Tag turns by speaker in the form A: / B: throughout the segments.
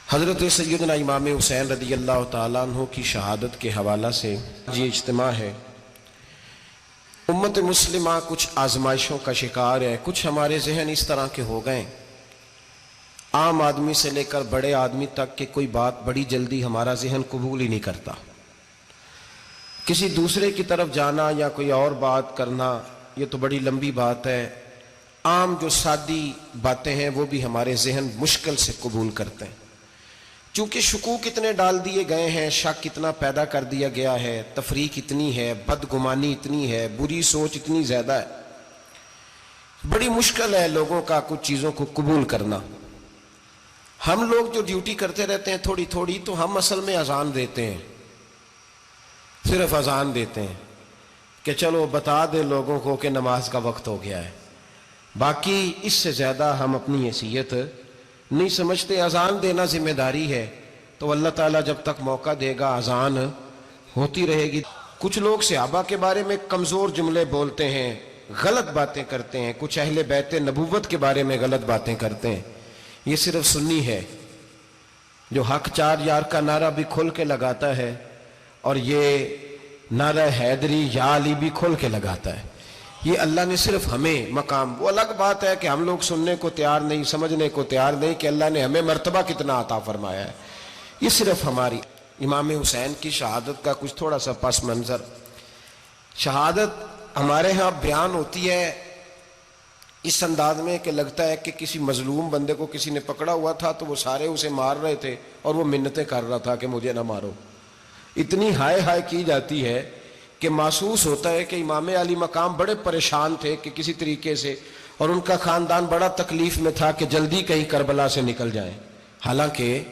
A: حضرت سیدنا امام حسین رضی اللہ تعالیٰ عنہ کی شہادت کے حوالہ سے یہ اجتماع ہے۔ امت مسلمہ کچھ آزمائشوں کا شکار ہے، کچھ ہمارے ذہن اس طرح کے ہو گئے، عام آدمی سے لے کر بڑے آدمی تک کہ کوئی بات بڑی جلدی ہمارا ذہن قبول ہی نہیں کرتا۔ کسی دوسرے کی طرف جانا یا کوئی اور بات کرنا یہ تو بڑی لمبی بات ہے، عام جو سادی باتیں ہیں وہ بھی ہمارے ذہن مشکل سے قبول کرتے ہیں، چونکہ شکوک اتنے ڈال دیے گئے ہیں، شک اتنا پیدا کر دیا گیا ہے، تفریق اتنی ہے، بدگمانی اتنی ہے، بری سوچ اتنی زیادہ ہے، بڑی مشکل ہے لوگوں کا کچھ چیزوں کو قبول کرنا۔ ہم لوگ جو ڈیوٹی کرتے رہتے ہیں تھوڑی تھوڑی، تو ہم اصل میں اذان دیتے ہیں، صرف اذان دیتے ہیں کہ چلو بتا دیں لوگوں کو کہ نماز کا وقت ہو گیا ہے، باقی اس سے زیادہ ہم اپنی حیثیت نہیں سمجھتے۔ اذان دینا ذمہ داری ہے، تو اللہ تعالیٰ جب تک موقع دے گا اذان ہوتی رہے گی۔ کچھ لوگ صحابہ کے بارے میں کمزور جملے بولتے ہیں، غلط باتیں کرتے ہیں، کچھ اہل بیت نبوت کے بارے میں غلط باتیں کرتے ہیں، یہ صرف سنی ہے جو حق چار یار کا نعرہ بھی کھل کے لگاتا ہے، اور یہ نعرہ حیدری یا علی بھی کھل کے لگاتا ہے۔ یہ اللہ نے صرف ہمیں مقام، وہ الگ بات ہے کہ ہم لوگ سننے کو تیار نہیں، سمجھنے کو تیار نہیں کہ اللہ نے ہمیں مرتبہ کتنا عطا فرمایا ہے۔ یہ صرف ہماری امام حسین کی شہادت کا کچھ تھوڑا سا پس منظر۔ شہادت ہمارے ہاں بیان ہوتی ہے اس انداز میں کہ لگتا ہے کہ کسی مظلوم بندے کو کسی نے پکڑا ہوا تھا تو وہ سارے اسے مار رہے تھے اور وہ منتیں کر رہا تھا کہ مجھے نہ مارو، اتنی ہائے ہائے کی جاتی ہے کہ محسوس ہوتا ہے کہ امام علی مقام بڑے پریشان تھے کہ کسی طریقے سے، اور ان کا خاندان بڑا تکلیف میں تھا کہ جلدی کہیں کربلا سے نکل جائیں۔ حالانکہ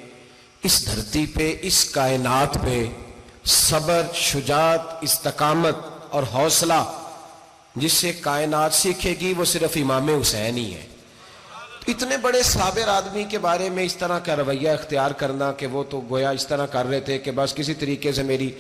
A: اس دھرتی پہ، اس کائنات پہ صبر، شجاعت، استقامت اور حوصلہ جس سے کائنات سیکھے گی وہ صرف امام حسین ہی ہے۔ اتنے بڑے صابر آدمی کے بارے میں اس طرح کا رویہ اختیار کرنا کہ وہ تو گویا اس طرح کر رہے تھے کہ بس کسی طریقے سے میری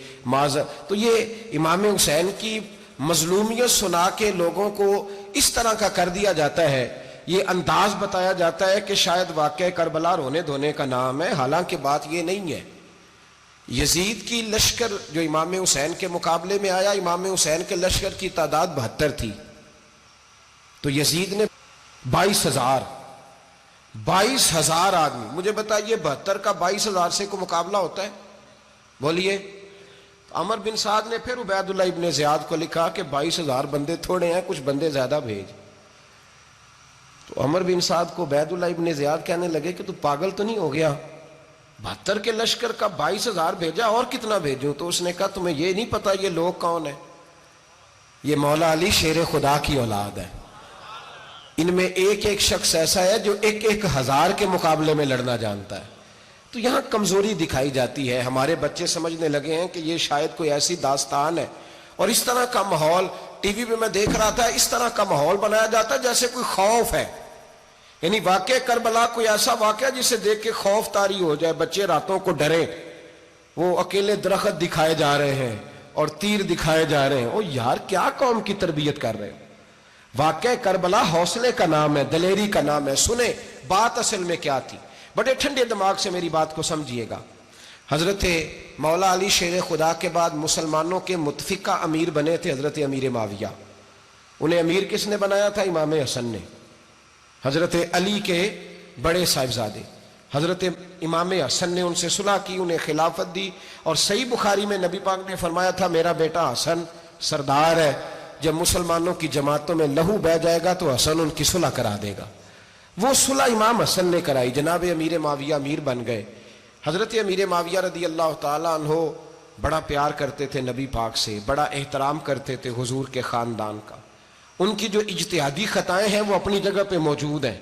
A: تو یہ امام حسین کی مظلومیت سنا کے لوگوں کو اس طرح کا کر دیا جاتا ہے، یہ انداز بتایا جاتا ہے کہ شاید واقعہ کربلا رونے دھونے کا نام ہے، حالانکہ بات یہ نہیں ہے۔ یزید کی لشکر جو امام حسین کے مقابلے میں آیا، امام حسین کے لشکر کی تعداد 72 تھی، تو یزید نے 22,000 آدمی، مجھے بتائیے 72 کا 22,000 سے کو مقابلہ ہوتا ہے؟ بولیے۔ عمر بن سعد نے پھر عبید اللہ ابن زیاد کو لکھا کہ 22,000 بندے تھوڑے ہیں، کچھ بندے زیادہ بھیج۔ تو عمر بن سعد کو عبید اللہ ابن زیاد کہنے لگے کہ تو پاگل تو نہیں ہو گیا، 72 کے لشکر کا 22,000 بھیجا، اور کتنا بھیجوں؟ تو اس نے کہا تمہیں یہ نہیں پتا یہ لوگ کون ہیں؟ یہ مولا علی شیر خدا کی اولاد ہے، ان میں ایک ایک شخص ایسا ہے جو 1,000 کے مقابلے میں لڑنا جانتا ہے۔ تو یہاں کمزوری دکھائی جاتی ہے، ہمارے بچے سمجھنے لگے ہیں کہ یہ شاید کوئی ایسی داستان ہے، اور اس طرح کا ماحول ٹی وی پہ میں دیکھ رہا تھا، اس طرح کا ماحول بنایا جاتا ہے جیسے کوئی خوف ہے، یعنی واقع کربلا کوئی ایسا واقعہ جسے دیکھ کے خوف طاری ہو جائے، بچے راتوں کو ڈرے، وہ اکیلے درخت دکھائے جا رہے ہیں اور تیر دکھائے جا رہے ہیں۔ او یار کیا قوم کی تربیت کر رہے ہیں؟ واقعہ کربلا حوصلے کا نام ہے، دلیری کا نام ہے۔ سنیں بات اصل میں کیا تھی، بڑے ٹھنڈے دماغ سے میری بات کو سمجھیے گا۔ حضرت مولا علی شیر خدا کے بعد مسلمانوں کے متفقہ امیر بنے تھے حضرت امیر معاویہ۔ انہیں امیر کس نے بنایا تھا؟ امام حسن نے، حضرت علی کے بڑے صاحبزادے۔ حضرت امام حسن نے ان سے صلح کی، انہیں خلافت دی، اور صحیح بخاری میں نبی پاک نے فرمایا تھا میرا بیٹا حسن سردار ہے، جب مسلمانوں کی جماعتوں میں لہو بہ جائے گا تو حسن ان کی صلح کرا دے گا۔ وہ صلح امام حسن نے کرائی، جناب امیر معاویہ امیر بن گئے۔ حضرت امیر معاویہ رضی اللہ تعالیٰ عنہ بڑا پیار کرتے تھے نبی پاک سے، بڑا احترام کرتے تھے حضور کے خاندان کا، ان کی جو اجتہادی خطائیں ہیں وہ اپنی جگہ پہ موجود ہیں،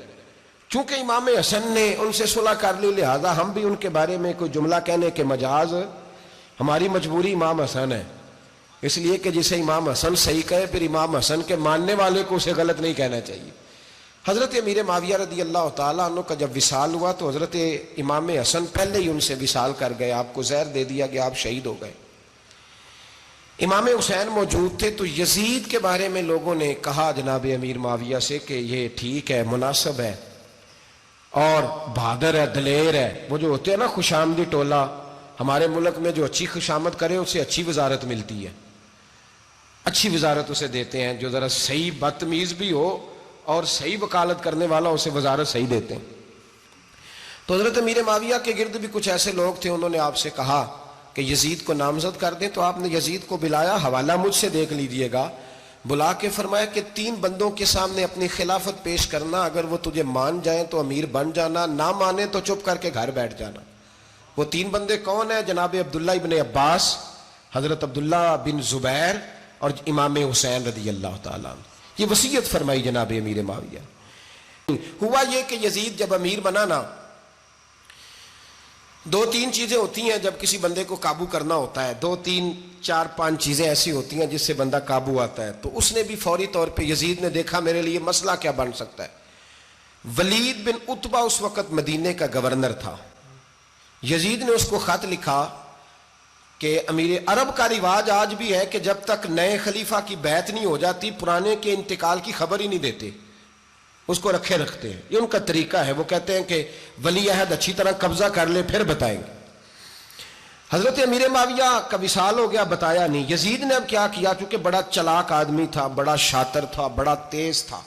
A: چونکہ امام حسن نے ان سے صلح کر لی، لہذا ہم بھی ان کے بارے میں کوئی جملہ کہنے کے مجاز، ہماری مجبوری امام حسن ہے، اس لیے کہ جسے امام حسن صحیح کہے پھر امام حسن کے ماننے والے کو اسے غلط نہیں کہنا چاہیے۔ حضرت امیر معاویہ رضی اللہ تعالیٰ عنہ کا جب وصال ہوا تو حضرت امام حسن پہلے ہی ان سے وصال کر گئے، آپ کو زہر دے دیا کہ آپ شہید ہو گئے۔ امام حسین موجود تھے، تو یزید کے بارے میں لوگوں نے کہا جناب امیر معاویہ سے کہ یہ ٹھیک ہے، مناسب ہے، اور بہادر ہے، دلیر ہے. وہ جو ہوتے ہیں نا خوش آمدی ٹولہ، ہمارے ملک میں جو اچھی خوشامد کرے اسے اچھی وزارت ملتی ہے، اچھی وزارت اسے دیتے ہیں. جو ذرا صحیح بدتمیز بھی ہو اور صحیح وکالت کرنے والا اسے وزارت صحیح دیتے ہیں. تو حضرت امیر معاویہ کے گرد بھی کچھ ایسے لوگ تھے، انہوں نے آپ سے کہا کہ یزید کو نامزد کر دیں. تو آپ نے یزید کو بلایا، حوالہ مجھ سے دیکھ لیجئے گا. بلا کے فرمایا کہ 3 بندوں کے سامنے اپنی خلافت پیش کرنا، اگر وہ تجھے مان جائیں تو امیر بن جانا، نہ مانے تو چپ کر کے گھر بیٹھ جانا. وہ 3 بندے کون ہیں؟ جناب عبداللہ ابن عباس، حضرت عبداللہ بن زبیر اور امام حسین رضی اللہ تعالیٰ عنہ. یہ وصیت فرمائی جناب امیر معاویہ. ہوا یہ کہ یزید جب امیر بنا نا، 2-3 چیزیں ہوتی ہیں جب کسی بندے کو قابو کرنا ہوتا ہے، 2-3-4-5 چیزیں ایسی ہوتی ہیں جس سے بندہ قابو آتا ہے. تو اس نے بھی فوری طور پہ، یزید نے دیکھا میرے لیے مسئلہ کیا بن سکتا ہے. ولید بن عتبہ اس وقت مدینے کا گورنر تھا. یزید نے اس کو خط لکھا کہ امیر عرب کا رواج آج بھی ہے کہ جب تک نئے خلیفہ کی بیعت نہیں ہو جاتی پرانے کے انتقال کی خبر ہی نہیں دیتے، اس کو رکھے رکھتے ہیں. یہ ان کا طریقہ ہے. وہ کہتے ہیں کہ ولی عہد اچھی طرح قبضہ کر لے پھر بتائیں گے. حضرت امیر معاویہ کا وصال ہو گیا، بتایا نہیں. یزید نے اب کیا کیا، چونکہ بڑا چلاک آدمی تھا، بڑا شاطر تھا، بڑا تیز تھا،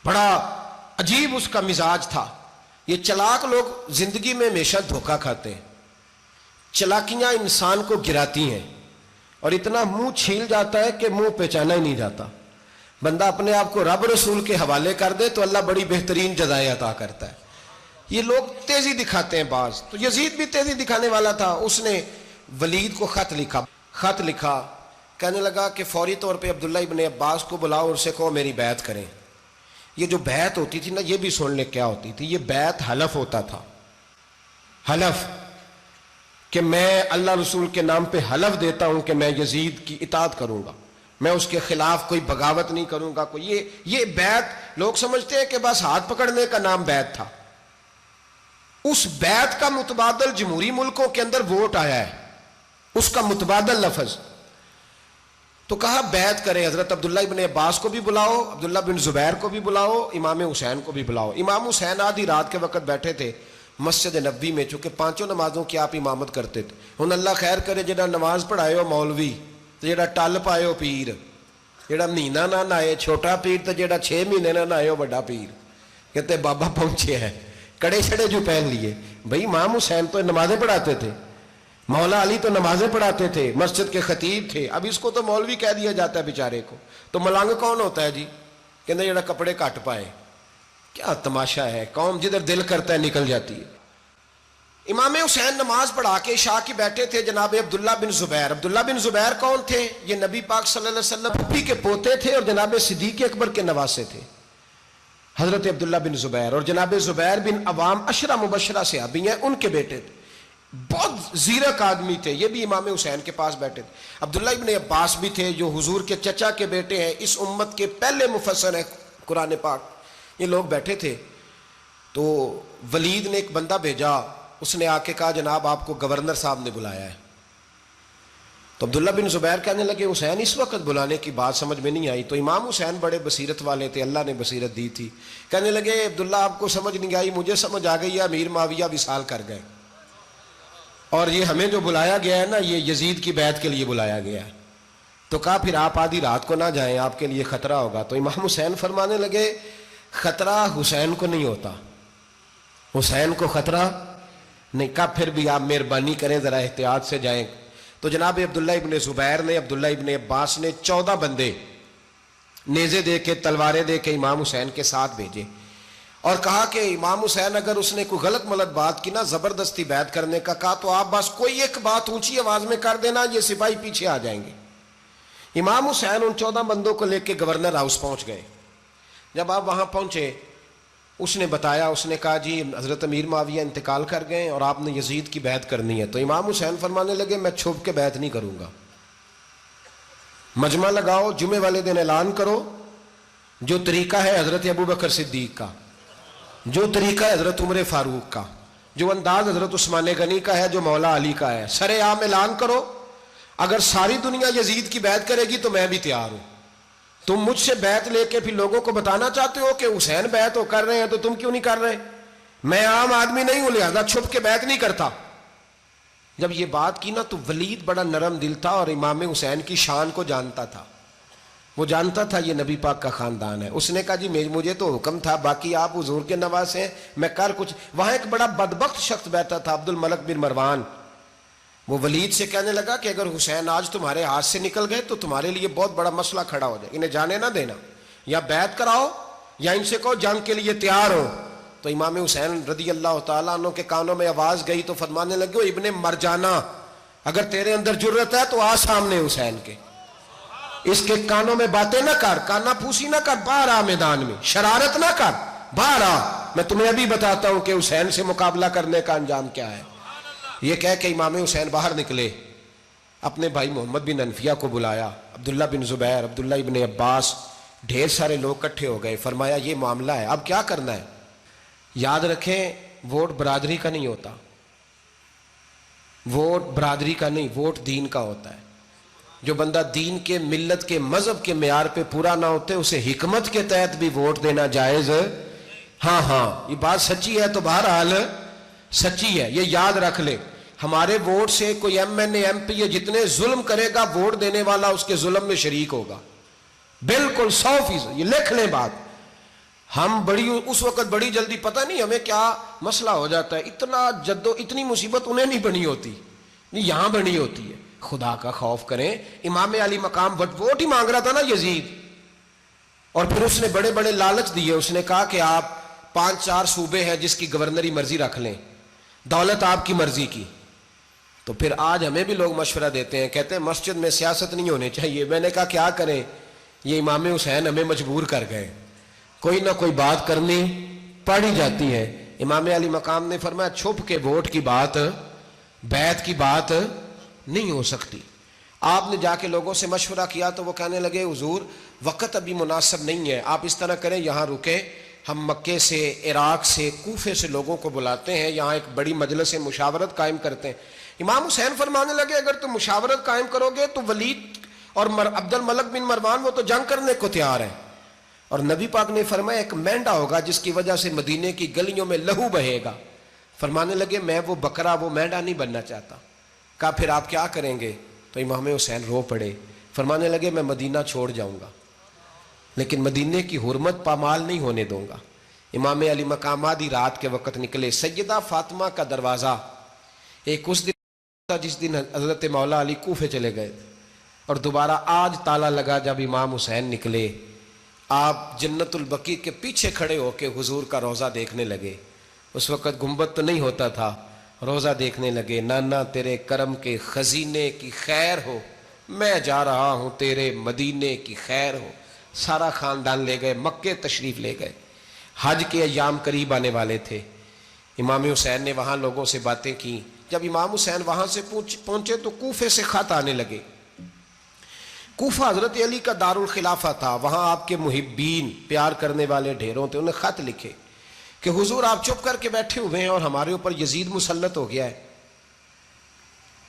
A: بڑا عجیب اس کا مزاج تھا. یہ چلاک لوگ زندگی میں ہمیشہ دھوکہ کھاتے ہیں. چلاکیاں انسان کو گراتی ہیں اور اتنا منہ چھیل جاتا ہے کہ منہ پہچانا ہی نہیں جاتا. بندہ اپنے آپ کو رب رسول کے حوالے کر دے تو اللہ بڑی بہترین جزائیں عطا کرتا ہے. یہ لوگ تیزی دکھاتے ہیں بعض. تو یزید بھی تیزی دکھانے والا تھا. اس نے ولید کو خط لکھا کہنے لگا کہ فوری طور پہ عبداللہ ابن عباس کو بلاؤ اور اسے کہو میری بیعت کریں. یہ جو بیعت ہوتی تھی نا، یہ بھی سن لے کیا ہوتی تھی. یہ بیعت حلف ہوتا تھا. حلف کہ میں اللہ رسول کے نام پہ حلف دیتا ہوں کہ میں یزید کی اطاعت کروں گا، میں اس کے خلاف کوئی بغاوت نہیں کروں گا. کوئی یہ بیعت لوگ سمجھتے ہیں کہ بس ہاتھ پکڑنے کا نام بیعت تھا. اس بیعت کا متبادل جمہوری ملکوں کے اندر ووٹ آیا ہے، اس کا متبادل لفظ. تو کہا بیعت کرے. حضرت عبداللہ ابن عباس کو بھی بلاؤ، عبداللہ بن زبیر کو بھی بلاؤ، امام حسین کو بھی بلاؤ. امام حسین آدھی رات کے وقت بیٹھے تھے مسجد نبوی میں، چونکہ 5 نمازوں کی آپ امامت کرتے تھے. ہن اللہ خیر کرے جڑا نماز پڑھائے ہو مولوی تو جڑا ٹل پائے ہو پیر، جڑا مہینہ نہ نہائے چھوٹا پیر تو جڑا 6 مہینے نہ نہائے ہو بڑا پیر. کہتے بابا پہنچے ہیں، کڑے چھڑے جو پہن لیے. بھائی امام حسین تو نمازیں پڑھاتے تھے، مولا علی تو نمازیں پڑھاتے تھے، مسجد کے خطیب تھے. اب اس کو تو مولوی کہہ دیا جاتا ہے بیچارے کو. تو ملنگ کون ہوتا ہے جی؟ کہتے جڑا کپڑے کٹ پائے. کیا تماشا ہے، قوم جدھر دل کرتا ہے نکل جاتی ہے. امام حسین نماز پڑھا کے عشاء کی بیٹھے تھے. جناب عبداللہ بن زبیر. عبداللہ بن زبیر کون تھے؟ یہ نبی پاک صلی اللہ علیہ وسلم پھپھی کے پوتے تھے اور جناب صدیق اکبر کے نواسے تھے. حضرت عبداللہ بن زبیر اور جناب زبیر بن عوام عشرہ مبشرہ صحابی ہیں، ان کے بیٹے تھے. بہت زیرک آدمی تھے. یہ بھی امام حسین کے پاس بیٹھے تھے. عبداللہ ابن عباس بھی تھے جو حضور کے چچا کے بیٹے ہیں، اس امت کے پہلے مفسر ہیں قرآن پاک. یہ لوگ بیٹھے تھے. تو ولید نے ایک بندہ بھیجا، اس نے آ کے کہا جناب آپ کو گورنر صاحب نے بلایا ہے. تو عبداللہ بن زبیر کہنے لگے حسین اس وقت بلانے کی بات سمجھ میں نہیں آئی. تو امام حسین بڑے بصیرت والے تھے، اللہ نے بصیرت دی تھی. کہنے لگے عبداللہ آپ کو سمجھ نہیں آئی، مجھے سمجھ آ گئی ہے، امیر معاویہ وصال کر گئے اور یہ ہمیں جو بلایا گیا ہے نا، یہ یزید کی بیعت کے لیے بلایا گیا ہے. تو کہا پھر آپ آدھی رات کو نہ جائیں، آپ کے لیے خطرہ ہوگا. تو امام حسین فرمانے لگے خطرہ حسین کو نہیں ہوتا، حسین کو خطرہ نہیں. کہا پھر بھی آپ مہربانی کریں ذرا احتیاط سے جائیں. تو جناب عبداللہ ابن زبیر نے، عبداللہ ابن عباس نے 14 بندے نیزے دے کے، تلواریں دے کے امام حسین کے ساتھ بھیجے اور کہا کہ امام حسین اگر اس نے کوئی غلط ملت بات کی نا، زبردستی بیعت کرنے کا کہا، تو آپ بس کوئی ایک بات اونچی آواز میں کر دینا، یہ سپاہی پیچھے آ جائیں گے. امام حسین ان 14 بندوں کو لے کے گورنر ہاؤس پہنچ گئے. جب آپ وہاں پہنچے اس نے بتایا، اس نے کہا جی حضرت امیر معاویہ انتقال کر گئے اور آپ نے یزید کی بیعت کرنی ہے. تو امام حسین فرمانے لگے میں چھپ کے بیعت نہیں کروں گا. مجمع لگاؤ، جمعے والے دن اعلان کرو. جو طریقہ ہے حضرت ابو بکر صدیق کا، جو طریقہ ہے حضرت عمر فاروق کا، جو انداز حضرت عثمان غنی کا ہے، جو مولا علی کا ہے، سر عام اعلان کرو. اگر ساری دنیا یزید کی بیعت کرے گی تو میں بھی تیار ہوں. تم مجھ سے بیعت لے کے پھر لوگوں کو بتانا چاہتے ہو کہ حسین بیعت ہو کر رہے ہیں تو تم کیوں نہیں کر رہے؟ میں عام آدمی نہیں ہوں لہذا چھپ کے بیعت نہیں کرتا. جب یہ بات کی نا تو ولید بڑا نرم دل تھا اور امام حسین کی شان کو جانتا تھا. وہ جانتا تھا یہ نبی پاک کا خاندان ہے. اس نے کہا جی مجھے تو حکم تھا، باقی آپ حضور کے نواز ہیں، میں کر کچھ. وہاں ایک بڑا بدبخت شخص بیٹھا تھا، عبد الملک بن مروان. وہ ولید سے کہنے لگا کہ اگر حسین آج تمہارے ہاتھ سے نکل گئے تو تمہارے لیے بہت بڑا مسئلہ کھڑا ہو جائے، انہیں جانے نہ دینا، یا بیعت کراؤ یا ان سے کہو جنگ کے لیے تیار ہو. تو امام حسین رضی اللہ تعالیٰ عنہ کے کانوں میں آواز گئی تو فرمانے لگے ابن مرجانہ، اگر تیرے اندر جرت ہے تو آ سامنے حسین کے، اس کے کانوں میں باتیں نہ کر، کانا پھوسی نہ کر، باہر آ میدان میں، شرارت نہ کر، باہر آ، میں تمہیں ابھی بتاتا ہوں کہ حسین سے مقابلہ کرنے کا انجام کیا ہے. یہ کہہ کہ امام حسین باہر نکلے، اپنے بھائی محمد بن انفیہ کو بلایا، عبداللہ بن زبیر، عبداللہ ابن عباس، ڈھیر سارے لوگ اکٹھے ہو گئے. فرمایا یہ معاملہ ہے، اب کیا کرنا ہے. یاد رکھیں ووٹ برادری کا نہیں ہوتا، ووٹ برادری کا نہیں، ووٹ دین کا ہوتا ہے. جو بندہ دین کے، ملت کے، مذہب کے معیار پہ پورا نہ ہوتے اسے حکمت کے تحت بھی ووٹ دینا جائز. ہاں یہ بات سچی ہے تو بہرحال سچی ہے، یہ یاد رکھ لے. ہمارے ووٹ سے کوئی ایم این اے، ایم پی اے جتنے ظلم کرے گا، ووٹ دینے والا اس کے ظلم میں شریک ہوگا، بالکل 100%. یہ لکھ لیں بات. ہم اس وقت بڑی جلدی، پتہ نہیں ہمیں کیا مسئلہ ہو جاتا ہے، اتنی مصیبت انہیں نہیں بنی ہوتی، یہاں بنی ہوتی ہے. خدا کا خوف کریں. امام علی مقام ووٹ ہی مانگ رہا تھا نا یزید، اور پھر اس نے بڑے بڑے لالچ دیے. اس نے کہا کہ آپ 5-4 صوبے ہیں جس کی گورنری مرضی رکھ لیں، دولت آپ کی مرضی کی. تو پھر آج ہمیں بھی لوگ مشورہ دیتے ہیں، کہتے ہیں مسجد میں سیاست نہیں ہونی چاہیے. میں نے کہا کیا کریں، یہ امام حسین ہمیں مجبور کر گئے، کوئی نہ کوئی بات کرنی پڑی جاتی ہے. امام علی مقام نے فرمایا چھپ کے ووٹ کی بات، بیعت کی بات نہیں ہو سکتی. آپ نے جا کے لوگوں سے مشورہ کیا تو وہ کہنے لگے حضور وقت ابھی مناسب نہیں ہے، آپ اس طرح کریں یہاں رکے، ہم مکے سے، عراق سے، کوفے سے لوگوں کو بلاتے ہیں، یہاں ایک بڑی مجلس مشاورت قائم کرتے ہیں. امام حسین فرمانے لگے اگر تم مشاورت قائم کرو گے تو ولید اور عبد الملک بن مروان وہ تو جنگ کرنے کو تیار ہیں، اور نبی پاک نے فرمایا ایک مینڈا ہوگا جس کی وجہ سے مدینے کی گلیوں میں لہو بہے گا. فرمانے لگے میں وہ بکرا، وہ مینڈا نہیں بننا چاہتا. کہا پھر آپ کیا کریں گے؟ تو امام حسین رو پڑے. فرمانے لگے میں مدینہ چھوڑ جاؤں گا لیکن مدینے کی حرمت پامال نہیں ہونے دوں گا. امام علی مقام آدھی رات کے وقت نکلے. سیدہ فاطمہ کا دروازہ ایک اس دن تھا جس دن حضرت مولا علی کوفے چلے گئے، اور دوبارہ آج تالا لگا جب امام حسین نکلے. آپ جنت البقیع کے پیچھے کھڑے ہو کے حضور کا روضہ دیکھنے لگے. اس وقت گنبد تو نہیں ہوتا تھا، روضہ دیکھنے لگے. نانا تیرے کرم کے خزینے کی خیر ہو، میں جا رہا ہوں تیرے مدینے کی خیر ہو. سارا خاندان لے گئے، مکے تشریف لے گئے. حج کے ایام قریب آنے والے تھے. امام حسین نے وہاں لوگوں سے باتیں کی. جب امام حسین وہاں سے پہنچے تو کوفے سے خط آنے لگے. کوفہ حضرت علی کا دارالخلافہ تھا، وہاں آپ کے محبین، پیار کرنے والے ڈھیروں تھے. انہیں خط لکھے کہ حضور آپ چپ کر کے بیٹھے ہوئے ہیں اور ہمارے اوپر یزید مسلط ہو گیا ہے.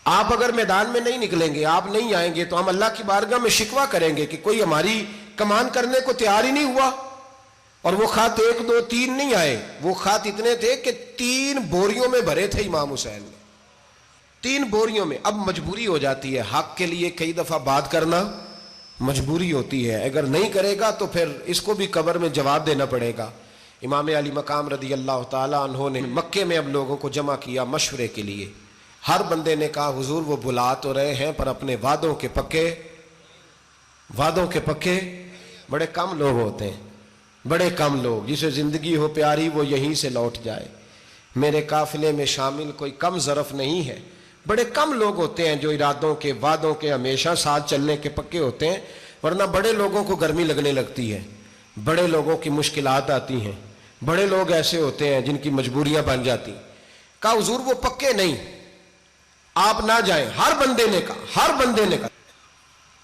A: آپ اگر میدان میں نہیں نکلیں گے، آپ نہیں آئیں گے تو ہم اللہ کی بارگاہ میں شکوہ کریں گے کہ کوئی ہماری کمان کرنے کو تیار ہی نہیں ہوا. اور وہ خط 1 2 3 نہیں آئے، وہ خط اتنے تھے کہ 3 بوریوں میں بھرے تھے امام حسین نے، 3 بوریوں میں. اب مجبوری ہو جاتی ہے، حق کے لیے کئی دفعہ بات کرنا مجبوری ہوتی ہے. اگر نہیں کرے گا تو پھر اس کو بھی قبر میں جواب دینا پڑے گا. امام علی مقام رضی اللہ تعالیٰ عنہ نے مکے میں اب لوگوں کو جمع کیا مشورے کے لیے. ہر بندے نے کہا حضور وہ بلا تو رہے ہیں پر اپنے وعدوں کے پکے. بڑے کم لوگ ہوتے ہیں، بڑے کم لوگ، جسے زندگی ہو پیاری وہ یہیں سے لوٹ جائے. میرے قافلے میں شامل کوئی کم ظرف نہیں ہے. بڑے کم لوگ ہوتے ہیں جو ارادوں کے، وعدوں کے، ہمیشہ ساتھ چلنے کے پکے ہوتے ہیں. ورنہ بڑے لوگوں کو گرمی لگنے لگتی ہے، بڑے لوگوں کی مشکلات آتی ہیں، بڑے لوگ ایسے ہوتے ہیں جن کی مجبوریاں بن جاتی. کہا حضور وہ پکے نہیں، آپ نہ جائیں. ہر بندے نے کہا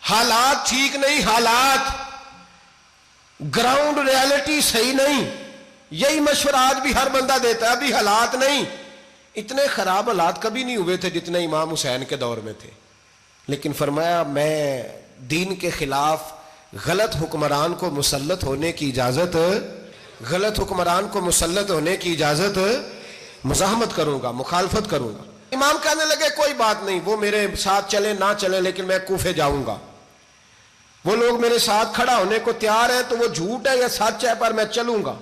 A: حالات ٹھیک نہیں، حالات گراؤنڈ ریالٹی صحیح نہیں. یہی مشورہ آج بھی ہر بندہ دیتا ہے، ابھی حالات نہیں. اتنے خراب حالات کبھی نہیں ہوئے تھے جتنے امام حسین کے دور میں تھے. لیکن فرمایا میں دین کے خلاف غلط حکمران کو مسلط ہونے کی اجازت غلط حکمران کو مسلط ہونے کی اجازت مزاحمت کروں گا، مخالفت کروں گا۔ امام کہنے لگے کوئی بات نہیں، وہ میرے ساتھ چلے نہ چلے لیکن میں کوفے جاؤں گا، وہ لوگ میرے ساتھ کھڑا ہونے کو تیار ہے تو وہ جھوٹ ہے یا سچ ہے پر میں چلوں گا۔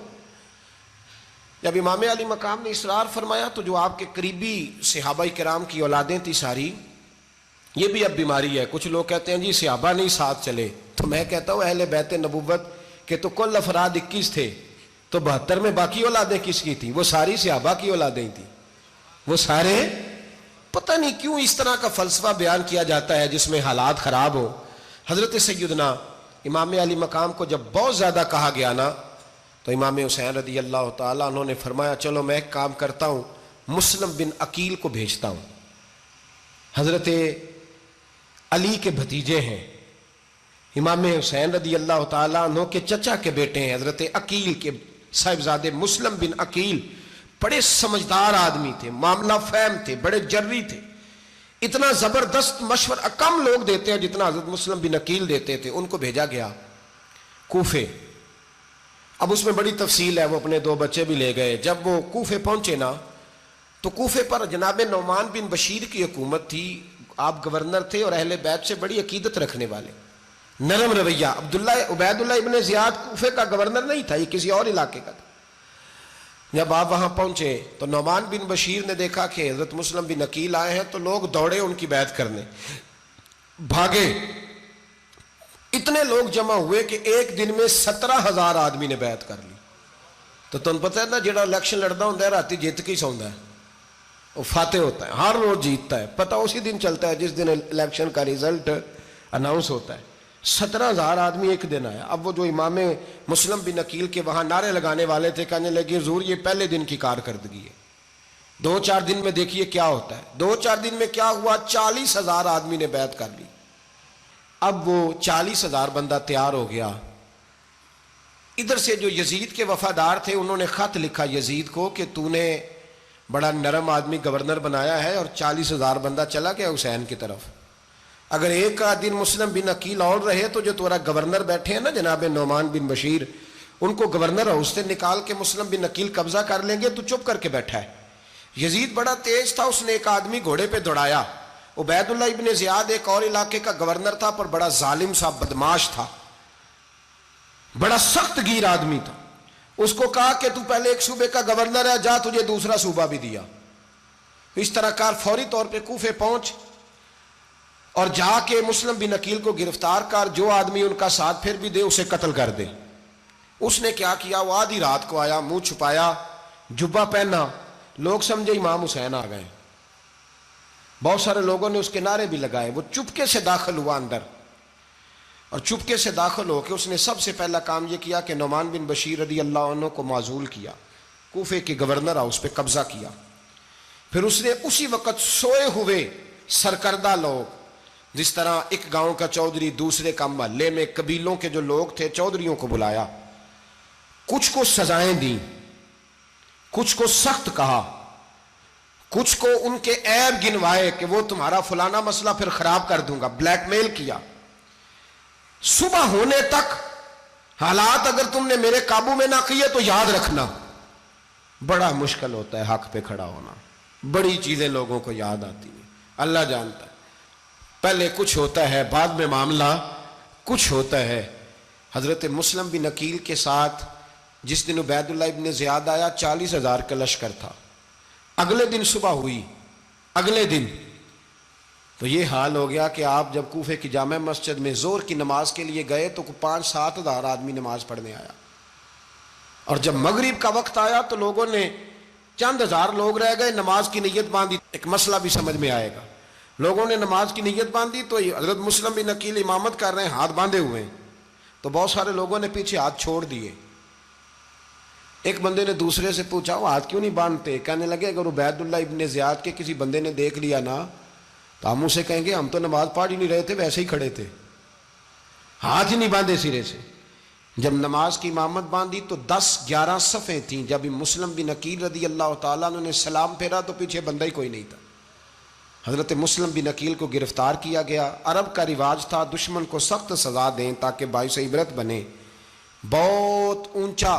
A: جب امام علی مقام نے اصرار فرمایا تو جو آپ کے قریبی صحابہ کرام کی اولادیں تھی ساری، یہ بھی اب بیماری ہے، کچھ لوگ کہتے ہیں جی صحابہ نہیں ساتھ چلے، تو میں کہتا ہوں اہل بیت نبوت کے تو کل افراد 21 تھے، تو 72 میں باقی اولادیں کس کی تھیں؟ وہ ساری صحابہ کی اولادیں تھیں، وہ سارے، پتہ نہیں کیوں اس طرح کا فلسفہ بیان کیا جاتا ہے جس میں حالات خراب ہو۔ حضرت سیدنا امام علی مقام کو جب بہت زیادہ کہا گیا نا تو امام حسین رضی اللہ تعالیٰ انہوں نے فرمایا چلو میں ایک کام کرتا ہوں، مسلم بن عقیل کو بھیجتا ہوں، حضرت علی کے بھتیجے ہیں، امام حسین رضی اللہ تعالیٰ عنہ کے چچا کے بیٹے ہیں، حضرت عقیل کے صاحبزادے مسلم بن عقیل، بڑے سمجھدار آدمی تھے، معاملہ فہم تھے، بڑے جری تھے، اتنا زبردست مشورہ کم لوگ دیتے ہیں جتنا حضرت مسلم بن عقیل دیتے تھے۔ ان کو بھیجا گیا کوفے۔ اب اس میں بڑی تفصیل ہے، وہ اپنے 2 بچے بھی لے گئے۔ جب وہ کوفے پہنچے نا تو کوفے پر جناب نعمان بن بشیر کی حکومت تھی، آپ گورنر تھے اور اہل بیت سے بڑی عقیدت رکھنے والے، نرم رویہ۔ عبید اللہ ابن زیاد کوفے کا گورنر نہیں تھا، یہ کسی اور علاقے کا تھا۔ جب آپ وہاں پہنچے تو نعمان بن بشیر نے دیکھا کہ حضرت مسلم بن عقیل آئے ہیں تو لوگ دوڑے ان کی بیعت کرنے، بھاگے، اتنے لوگ جمع ہوئے کہ ایک دن میں 17,000 آدمی نے بیعت کر لی۔ تو تم پتہ ہے نا جڑا الیکشن لڑنا ہوتا ہے راتی جیت کے سوندا ہے، وہ فاتح ہوتا ہے، ہر روز جیتتا ہے، پتہ اسی دن چلتا ہے جس دن الیکشن کا ریزلٹ اناؤنس ہوتا ہے۔ 17,000 آدمی ایک دن آیا۔ اب وہ جو امام مسلم بن عقیل کے وہاں نعرے لگانے والے تھے کہنے لگے حضور یہ پہلے دن کی کارکردگی ہے، 2-4 دن میں دیکھیے کیا ہوتا ہے۔ 2-4 دن میں کیا ہوا، 40,000 آدمی نے بیعت کر لی۔ اب وہ 40,000 بندہ تیار ہو گیا۔ ادھر سے جو یزید کے وفادار تھے انہوں نے خط لکھا یزید کو کہ تو نے بڑا نرم آدمی گورنر بنایا ہے اور 40,000 بندہ چلا گیا حسین کی طرف، اگر ایک دن مسلم بن عقیل اور رہے تو جو تمہارا گورنر بیٹھے ہیں نا جناب نعمان بن بشیر، ان کو گورنر ہاؤس سے نکال کے مسلم بن عقیل قبضہ کر لیں گے، تو چپ کر کے بیٹھا ہے۔ یزید بڑا تیز تھا، اس نے ایک آدمی گھوڑے پہ دوڑایا۔ عبید اللہ ابن زیاد ایک اور علاقے کا گورنر تھا پر بڑا ظالم سا بدماش تھا، بڑا سخت گیر آدمی تھا۔ اس کو کہا کہ تو پہلے ایک صوبے کا گورنر ہے، جا تجھے دوسرا صوبہ بھی دیا۔ اس طرح کار فوری طور پہ کوفے پہنچ اور جا کے مسلم بن عقیل کو گرفتار کر، جو آدمی ان کا ساتھ پھر بھی دے اسے قتل کر دے۔ اس نے کیا کیا، وہ آدھی رات کو آیا، منہ چھپایا، جبہ پہنا، لوگ سمجھے امام حسین آ گئے۔ بہت سارے لوگوں نے اس کے نعرے بھی لگائے۔ وہ چپکے سے داخل ہوا اندر، اور چپکے سے داخل ہو کے اس نے سب سے پہلا کام یہ کیا کہ نعمان بن بشیر رضی اللہ عنہ کو معزول کیا، کوفے کے گورنر ہاؤس پہ قبضہ کیا۔ پھر اس نے اسی وقت سوئے ہوئے سرکردہ لوگ، جس طرح ایک گاؤں کا چودھری دوسرے کا محلے میں قبیلوں کے جو لوگ تھے چودھریوں کو بلایا، کچھ کو سزائیں دیں، کچھ کو سخت کہا، کچھ کو ان کے عیب گنوائے کہ وہ تمہارا فلانا مسئلہ پھر خراب کر دوں گا، بلیک میل کیا۔ صبح ہونے تک حالات اگر تم نے میرے قابو میں نہ کیے تو یاد رکھنا بڑا مشکل ہوتا ہے حق پہ کھڑا ہونا، بڑی چیزیں لوگوں کو یاد آتی ہیں، اللہ جانتا ہے۔ پہلے کچھ ہوتا ہے، بعد میں معاملہ کچھ ہوتا ہے۔ حضرت مسلم بن عقیل کے ساتھ جس دن عبید اللہ ابن زیاد آیا 40,000 کا لشکر تھا۔ اگلے دن صبح ہوئی، اگلے دن تو یہ حال ہو گیا کہ آپ جب کوفے کی جامع مسجد میں ظہر کی نماز کے لیے گئے تو 5-7 ہزار آدمی نماز پڑھنے آیا، اور جب مغرب کا وقت آیا تو لوگوں نے چند ہزار لوگ رہ گئے، نماز کی نیت باندھی۔ ایک مسئلہ بھی سمجھ میں آئے گا، لوگوں نے نماز کی نیت باندھی تو حضرت مسلم بن عقیل امامت کر رہے ہیں، ہاتھ باندھے ہوئے ہیں، تو بہت سارے لوگوں نے پیچھے ہاتھ چھوڑ دیے۔ ایک بندے نے دوسرے سے پوچھا وہ ہاتھ کیوں نہیں باندھتے؟ کہنے لگے اگر عبید اللہ ابن زیاد کے کسی بندے نے دیکھ لیا نا تو ہم اسے کہیں گے ہم تو نماز پڑھ ہی نہیں رہے تھے، ویسے ہی کھڑے تھے، ہاتھ ہی نہیں باندھے سرے سے۔ جب نماز کی امامت باندھی تو 10-11 صفیں تھیں۔ جب مسلم بن عقیل رضی اللہ تعالیٰ عنہ نے سلام پھیرا تو پیچھے بندہ ہی کوئی نہیں تھا۔ حضرت مسلم بن عقیل کو گرفتار کیا گیا۔ عرب کا رواج تھا دشمن کو سخت سزا دیں تاکہ باعث عبرت بنے۔ بہت اونچا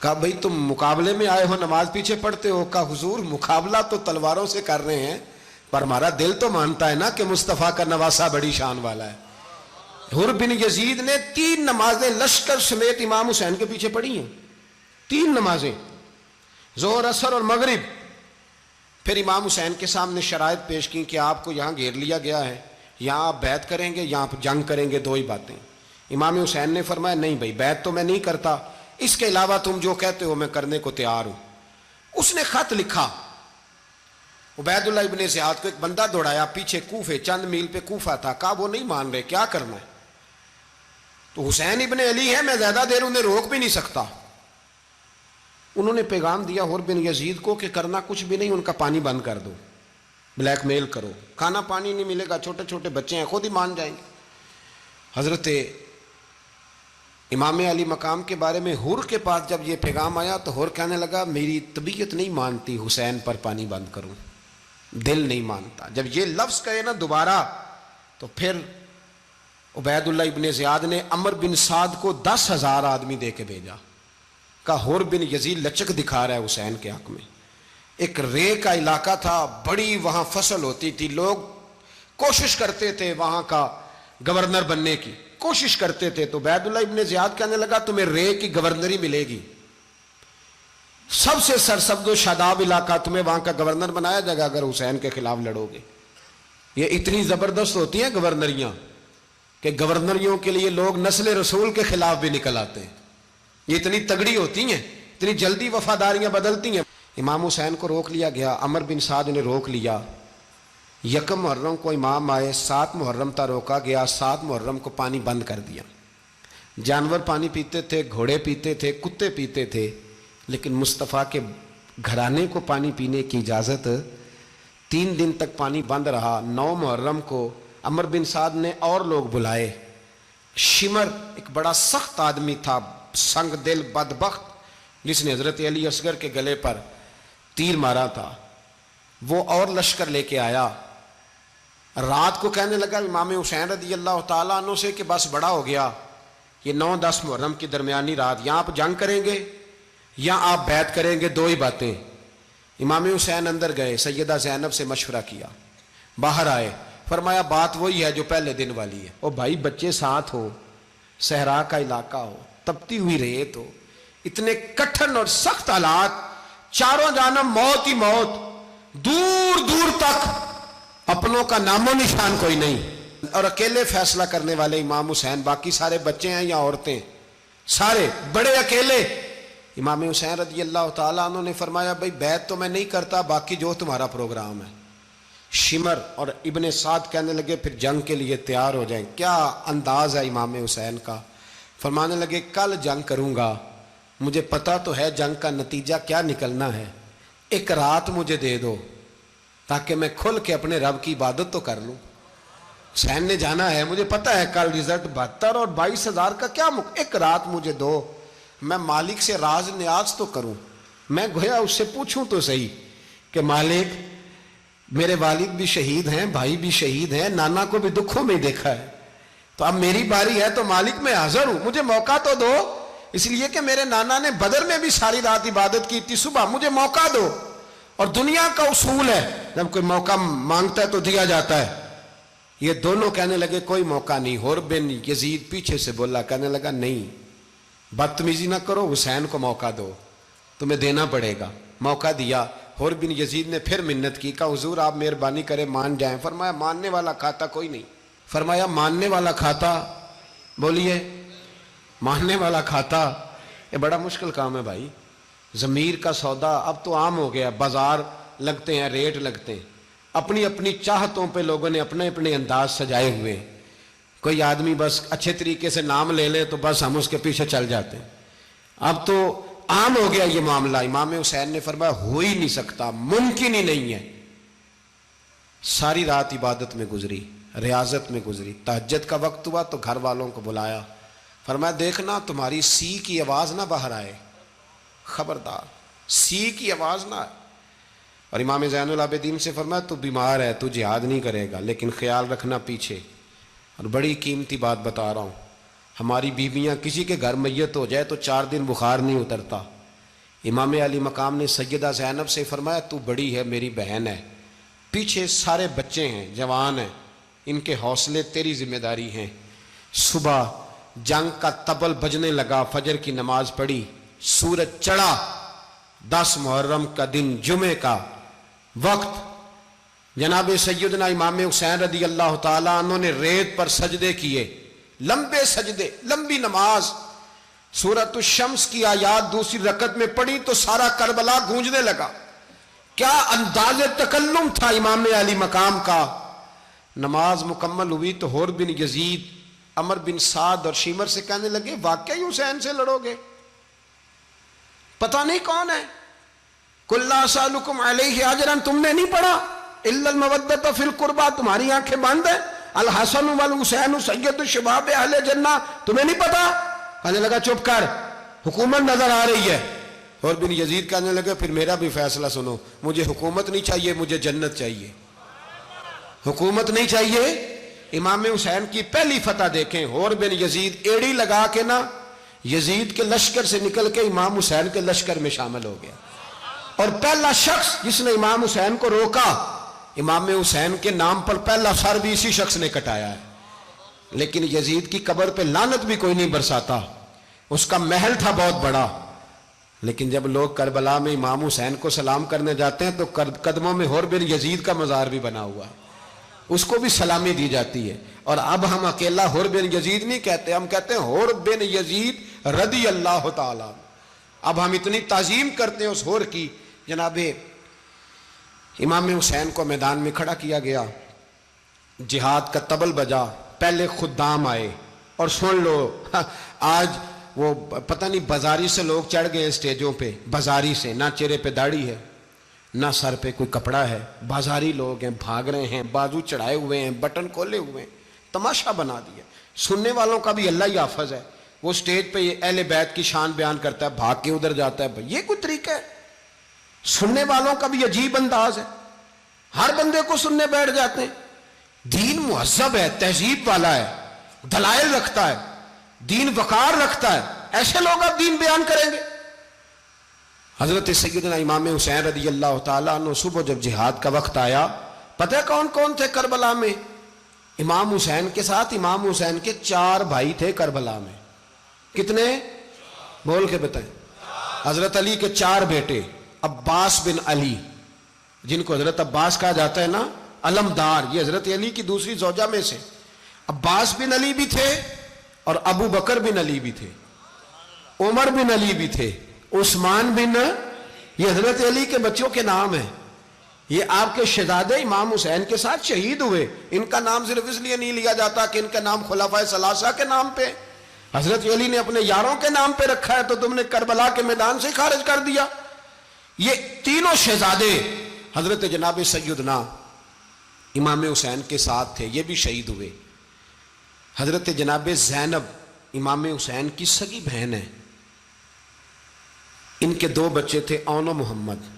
A: کہا بھئی تم مقابلے میں آئے ہو نماز پیچھے پڑھتے ہو؟ کہا حضور مقابلہ تو تلواروں سے کر رہے ہیں پر ہمارا دل تو مانتا ہے نا کہ مصطفیٰ کا نواسہ بڑی شان والا ہے۔ حر بن یزید نے 3 نمازیں لشکر سمیت امام حسین کے پیچھے پڑھی ہیں، 3 نمازیں، ظہر اثر اور مغرب۔ پھر امام حسین کے سامنے شرائط پیش کی کہ آپ کو یہاں گھیر لیا گیا ہے، یہاں آپ بیعت کریں گے، یہاں آپ جنگ کریں گے، 2 ہی باتیں۔ امام حسین نے فرمایا نہیں بھائی بیعت تو میں نہیں کرتا، اس کے علاوہ تم جو کہتے ہو میں کرنے کو تیار ہوں۔ اس نے خط لکھا، عبید اللہ ابن زیاد کو ایک بندہ دوڑایا پیچھے کوفے، چند میل پہ کوفہ تھا، کہا وہ نہیں مان رہے، کیا کرنا ہے؟ تو حسین ابن علی ہے، میں زیادہ دیر انہیں روک بھی نہیں سکتا۔ انہوں نے پیغام دیا حر بن یزید کو کہ کرنا کچھ بھی نہیں، ان کا پانی بند کر دو، بلیک میل کرو، کھانا پانی نہیں ملے گا، چھوٹے چھوٹے بچے ہیں، خود ہی مان جائیں گے۔ حضرت امام علی مقام کے بارے میں حر کے پاس جب یہ پیغام آیا تو حر کہنے لگا میری طبیعت نہیں مانتی حسین پر پانی بند کروں، دل نہیں مانتا۔ جب یہ لفظ کہے نا دوبارہ تو پھر عبید اللہ ابن زیاد نے عمر بن سعد کو 10,000 آدمی دے کے بھیجا، کہا حر بن یزید لچک دکھا رہا ہے حسین کے حق میں۔ ایک رے کا علاقہ تھا، بڑی وہاں فصل ہوتی تھی، لوگ کوشش کرتے تھے وہاں کا گورنر بننے کی، کوشش کرتے تھے۔ تو عبید اللہ ابن زیاد کہنے لگا تمہیں رے کی گورنری ملے گی، سب سے سرسبز و شاداب علاقہ، تمہیں وہاں کا گورنر بنایا جائے گا اگر حسین کے خلاف لڑو گے۔ یہ اتنی زبردست ہوتی ہیں گورنریاں کہ گورنریوں کے لیے لوگ نسل رسول کے خلاف بھی نکل آتے ہیں، یہ اتنی تگڑی ہوتی ہیں، اتنی جلدی وفاداریاں بدلتی ہیں۔ امام حسین کو روک لیا گیا، عمر بن سعد نے روک لیا۔ 1 محرم کو امام آئے، 7 محرم تا روکا گیا، 7 محرم کو پانی بند کر دیا۔ جانور پانی پیتے تھے، گھوڑے پیتے تھے، کتے پیتے تھے، لیکن مصطفیٰ کے گھرانے کو پانی پینے کی اجازت، 3 دن تک پانی بند رہا۔ 9 محرم کو عمر بن سعد نے اور لوگ بلائے۔ شمر ایک بڑا سخت آدمی تھا، سنگ دل بدبخت، جس نے حضرت علی اصغر کے گلے پر تیر مارا تھا، وہ اور لشکر لے کے آیا۔ رات کو کہنے لگا امام حسین رضی اللہ تعالیٰ عنہ سے کہ بس بڑا ہو گیا، یہ 9-10 محرم کی درمیانی رات، یہاں آپ جنگ کریں گے یا آپ بیعت کریں گے، 2 ہی باتیں۔ امام حسین اندر گئے، سیدہ زینب سے مشورہ کیا، باہر آئے، فرمایا بات وہی ہے جو پہلے دن والی ہے۔ او بھائی بچے ساتھ ہو، صحرا کا علاقہ ہو، تپتی ہوئی ریت ہو، اتنے کٹھن اور سخت حالات، چاروں جانب موت ہی موت، دور دور تک اپنوں کا نام و نشان کوئی نہیں، اور اکیلے فیصلہ کرنے والے امام حسین، باقی سارے بچے ہیں یا عورتیں، سارے بڑے اکیلے۔ امام حسین رضی اللہ تعالیٰ عنہ نے فرمایا بھائی بیعت تو میں نہیں کرتا، باقی جو تمہارا پروگرام ہے۔ شمر اور ابن سعد کہنے لگے پھر جنگ کے لیے تیار ہو جائیں۔ کیا انداز ہے امام حسین کا، فرمانے لگے کل جنگ کروں گا، مجھے پتا تو ہے جنگ کا نتیجہ کیا نکلنا ہے، 1 رات مجھے دے دو تاکہ میں کھل کے اپنے رب کی عبادت تو کر لوں۔ حسین نے جانا ہے، مجھے پتا ہے کل رزلٹ 72 اور 22,000 کا کیا 1 رات مجھے دو، میں مالک سے راز نیاز تو کروں، میں گویا اس سے پوچھوں تو صحیح کہ مالک میرے والد بھی شہید ہیں، بھائی بھی شہید ہیں، نانا کو بھی دکھوں میں دیکھا ہے، تو اب میری باری ہے تو مالک میں حاضر ہوں، مجھے موقع تو دو، اس لیے کہ میرے نانا نے بدر میں بھی ساری رات عبادت کی تھی، صبح مجھے موقع دو۔ اور دنیا کا اصول ہے جب کوئی موقع مانگتا ہے تو دیا جاتا ہے۔ یہ دونوں کہنے لگے کوئی موقع نہیں۔ حر بن یزید پیچھے سے بولا، کہنے لگا نہیں بدتمیزی نہ کرو، حسین کو موقع دو، تمہیں دینا پڑے گا۔ موقع دیا۔ حر بن یزید نے پھر منت کی، کہا حضور آپ مہربانی کریں مان جائیں۔ فرمایا ماننے والا کھاتا کوئی نہیں۔ فرمایا ماننے والا کھاتا، بولیے ماننے والا کھاتا، یہ بڑا مشکل کام ہے بھائی۔ ضمیر کا سودا اب تو عام ہو گیا، بازار لگتے ہیں، ریٹ لگتے ہیں، اپنی اپنی چاہتوں پہ لوگوں نے اپنے اپنے انداز سجائے ہوئے ہیں۔ کوئی آدمی بس اچھے طریقے سے نام لے لے تو بس ہم اس کے پیچھے چل جاتے ہیں۔ اب تو عام ہو گیا یہ معاملہ۔ امام حسین نے فرمایا ہو ہی نہیں سکتا، ممکن ہی نہیں ہے۔ ساری رات عبادت میں گزری، ریاضت میں گزری۔ تہجد کا وقت ہوا تو گھر والوں کو بلایا، فرمایا دیکھنا تمہاری سی کی آواز نہ باہر آئے، خبردار سی کی آواز نہ آئے۔ اور امام زین العابدین سے فرمایا تو بیمار ہے، تو جہاد نہیں کرے گا، لیکن خیال رکھنا پیچھے۔ اور بڑی قیمتی بات بتا رہا ہوں، ہماری بیویاں کسی کے گھر میت ہو جائے تو 4 دن بخار نہیں اترتا، امام علی مقام نے سیدہ زینب سے فرمایا تو بڑی ہے، میری بہن ہے، پیچھے سارے بچے ہیں، جوان ہیں، ان کے حوصلے تیری ذمہ داری ہیں۔ صبح جنگ کا طبل بجنے لگا، فجر کی نماز پڑھی، سورج چڑھا، 10 محرم کا دن، جمعے کا وقت، جناب سیدنا امام حسین رضی اللہ تعالیٰ عنہ نے ریت پر سجدے کیے، لمبے سجدے، لمبی نماز، سورۃ الشمس کی آیات دوسری رکعت میں پڑھی تو سارا کربلا گونجنے لگا۔ کیا انداز تکلم تھا امام علی مقام کا۔ نماز مکمل ہوئی تو حور بن یزید، عمر بن سعد اور شیمر سے کہنے لگے واقعی حسین سے لڑو گے؟ پتہ نہیں کون ہے۔ قل لا اسألکم علیہ اجرا، تم نے نہیں پڑھا؟ الا المودۃ فی القربى، تمہاری آنکھیں بند ہیں۔ الحسن والحسین سید الشباب اہل جنہ، تمہیں نہیں پتا؟ کہنے لگا چپ کر، حکومت نظر آ رہی ہے۔ اور بن یزید کہنے لگے پھر میرا بھی فیصلہ سنو، مجھے حکومت نہیں چاہیے، مجھے جنت چاہیے۔ حکومت نہیں چاہیے۔ امام حسین کی پہلی فتح دیکھیں، اور بن یزید ایڑی لگا کے نا یزید کے لشکر سے نکل کے امام حسین کے لشکر میں شامل ہو گیا، اور پہلا شخص جس نے امام حسین کو روکا، امام حسین کے نام پر پہلا سر بھی اسی شخص نے کٹایا ہے۔ لیکن یزید کی قبر پہ لعنت بھی کوئی نہیں برساتا، اس کا محل تھا بہت بڑا، لیکن جب لوگ کربلا میں امام حسین کو سلام کرنے جاتے ہیں تو قدموں میں حور بن یزید کا مزار بھی بنا ہوا ہے، اس کو بھی سلامی دی جاتی ہے۔ اور اب ہم اکیلا حور بن یزید نہیں کہتے، ہم کہتے ہیں حور بن یزید رضی اللہ تعالیٰ۔ اب ہم اتنی تعظیم کرتے ہیں اس حور کی۔ جناب امام حسین کو میدان میں کھڑا کیا گیا، جہاد کا طبل بجا، پہلے خدام آئے، اور سن لو آج وہ پتہ نہیں بازاری سے لوگ چڑھ گئے اسٹیجوں پہ، بازاری سے، نہ چہرے پہ داڑھی ہے، نہ سر پہ کوئی کپڑا ہے، بازاری لوگ ہیں، بھاگ رہے ہیں، بازو چڑھائے ہوئے ہیں، بٹن کھولے ہوئے ہیں، تماشا بنا دیا۔ سننے والوں کا بھی اللہ ہی حافظ ہے، وہ سٹیج پہ اہل بیت کی شان بیان کرتا ہے، بھاگ کے ادھر جاتا ہے، یہ کوئی طریقہ ہے؟ سننے والوں کا بھی عجیب انداز ہے، ہر بندے کو سننے بیٹھ جاتے ہیں۔ دین مہذب ہے، تہذیب والا ہے، دلائل رکھتا ہے، دین وقار رکھتا ہے، ایسے لوگ اب دین بیان کریں گے؟ حضرت سیدنا امام حسین رضی اللہ تعالیٰ عنہ صبح جب جہاد کا وقت آیا، پتہ ہے کون کون تھے کربلا میں؟ امام حسین کے ساتھ امام حسین کے 4 بھائی تھے کربلا میں۔ کتنے؟ بول کے بتائیں۔ حضرت علی کے 4 بیٹے، عباس بن علی، جن کو حضرت عباس کہا جاتا ہے نا، علمدار، یہ حضرت علی کی دوسری زوجہ میں سے عباس بن علی بھی تھے، اور ابو بکر بن علی بھی تھے، عمر بن علی بھی تھے، عثمان بن، یہ حضرت علی کے بچوں کے نام ہیں۔ یہ آپ کے شہزادے امام حسین کے ساتھ شہید ہوئے، ان کا نام صرف اس لیے نہیں لیا جاتا کہ ان کا نام خلفائے ثلاثہ کے نام پہ، حضرت علی نے اپنے یاروں کے نام پہ رکھا ہے، تو تم نے کربلا کے میدان سے خارج کر دیا۔ یہ تینوں شہزادے حضرت جناب سیدنا امام حسین کے ساتھ تھے، یہ بھی شہید ہوئے۔ حضرت جناب زینب امام حسین کی سگی بہن ہے، ان کے 2 بچے تھے، اون و محمد۔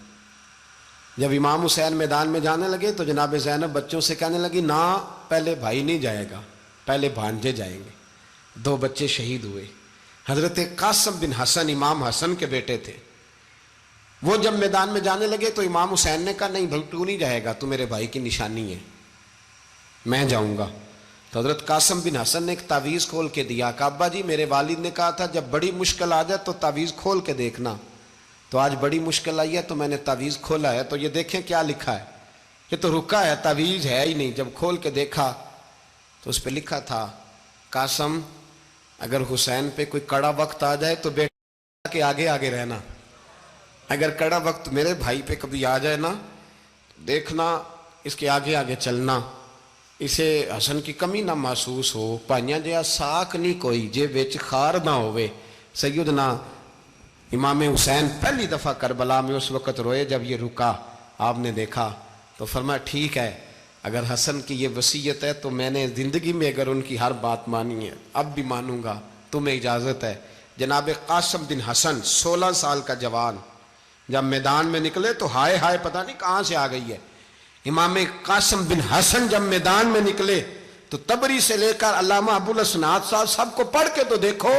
A: جب امام حسین میدان میں جانے لگے تو جناب زینب بچوں سے کہنے لگی نہ، پہلے بھائی نہیں جائے گا، پہلے بھانجے جائیں گے۔ 2 بچے شہید ہوئے۔ حضرت قاسم بن حسن امام حسن کے بیٹے تھے، وہ جب میدان میں جانے لگے تو امام حسین نے کہا نہیں بھائی تو نہیں جائے گا، تو میرے بھائی کی نشانی ہے، میں جاؤں گا۔ تو حضرت قاسم بن حسن نے ایک تعویذ کھول کے دیا، کہ ابا جی میرے والد نے کہا تھا جب بڑی مشکل آ جائے تو تعویذ کھول کے دیکھنا، تو آج بڑی مشکل آئی ہے تو میں نے تعویذ کھولا ہے، تو یہ دیکھیں کیا لکھا ہے، یہ تو رکا ہے، تعویذ ہے ہی نہیں۔ جب کھول کے دیکھا تو اس پہ لکھا تھا قاسم اگر حسین پہ کوئی کڑا وقت آ جائے تو بیٹا کے آگے آگے رہنا، اگر کڑا وقت میرے بھائی پہ کبھی آ جائے نا دیکھنا اس کے آگے آگے چلنا، اسے حسن کی کمی نہ محسوس ہو، پائیاں جہاں ساکھ نہیں کوئی جے وچ خار نہ ہوئے۔ سیدنا امام حسین پہلی دفعہ کربلا میں اس وقت روئے جب یہ رکا، آپ نے دیکھا تو فرمایا ٹھیک ہے، اگر حسن کی یہ وصیت ہے تو میں نے زندگی میں اگر ان کی ہر بات مانی ہے اب بھی مانوں گا، تمہیں اجازت ہے۔ جناب قاسم بن حسن 16 سال کا جوان جب میدان میں نکلے تو ہائے ہائے پتہ نہیں کہاں سے آ گئی ہے۔ امام قاسم بن حسن جب میدان میں نکلے تو تبری سے لے کر علامہ ابو الاسناد صاحب سب کو پڑھ کے تو دیکھو،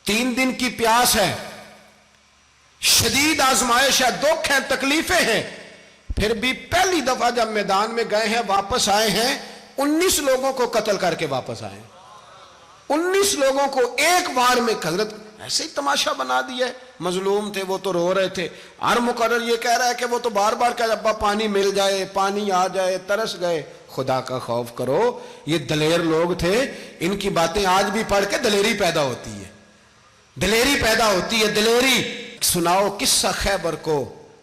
A: 3 دن کی پیاس ہے، شدید آزمائش ہے، دکھ ہیں، تکلیفیں ہیں، پھر بھی پہلی دفعہ جب میدان میں گئے ہیں واپس آئے ہیں 19 لوگوں کو قتل کر کے واپس آئے ہیں۔ 19 لوگوں کو ایک بار میں حضرت ایسے ہی تماشا بنا دیا ہے۔ مظلوم تھے وہ تو رو رہے تھے، ہر مقرر یہ کہہ رہا ہے کہ وہ تو بار بار کہہ ابا پانی مل جائے، پانی آ جائے، ترس گئے۔ خدا کا خوف کرو، یہ دلیر لوگ تھے، ان کی باتیں آج بھی پڑھ کے دلیری پیدا ہوتی ہے، دلیری پیدا ہوتی ہے، دلیری۔ سناؤ قصہ خیبر کو،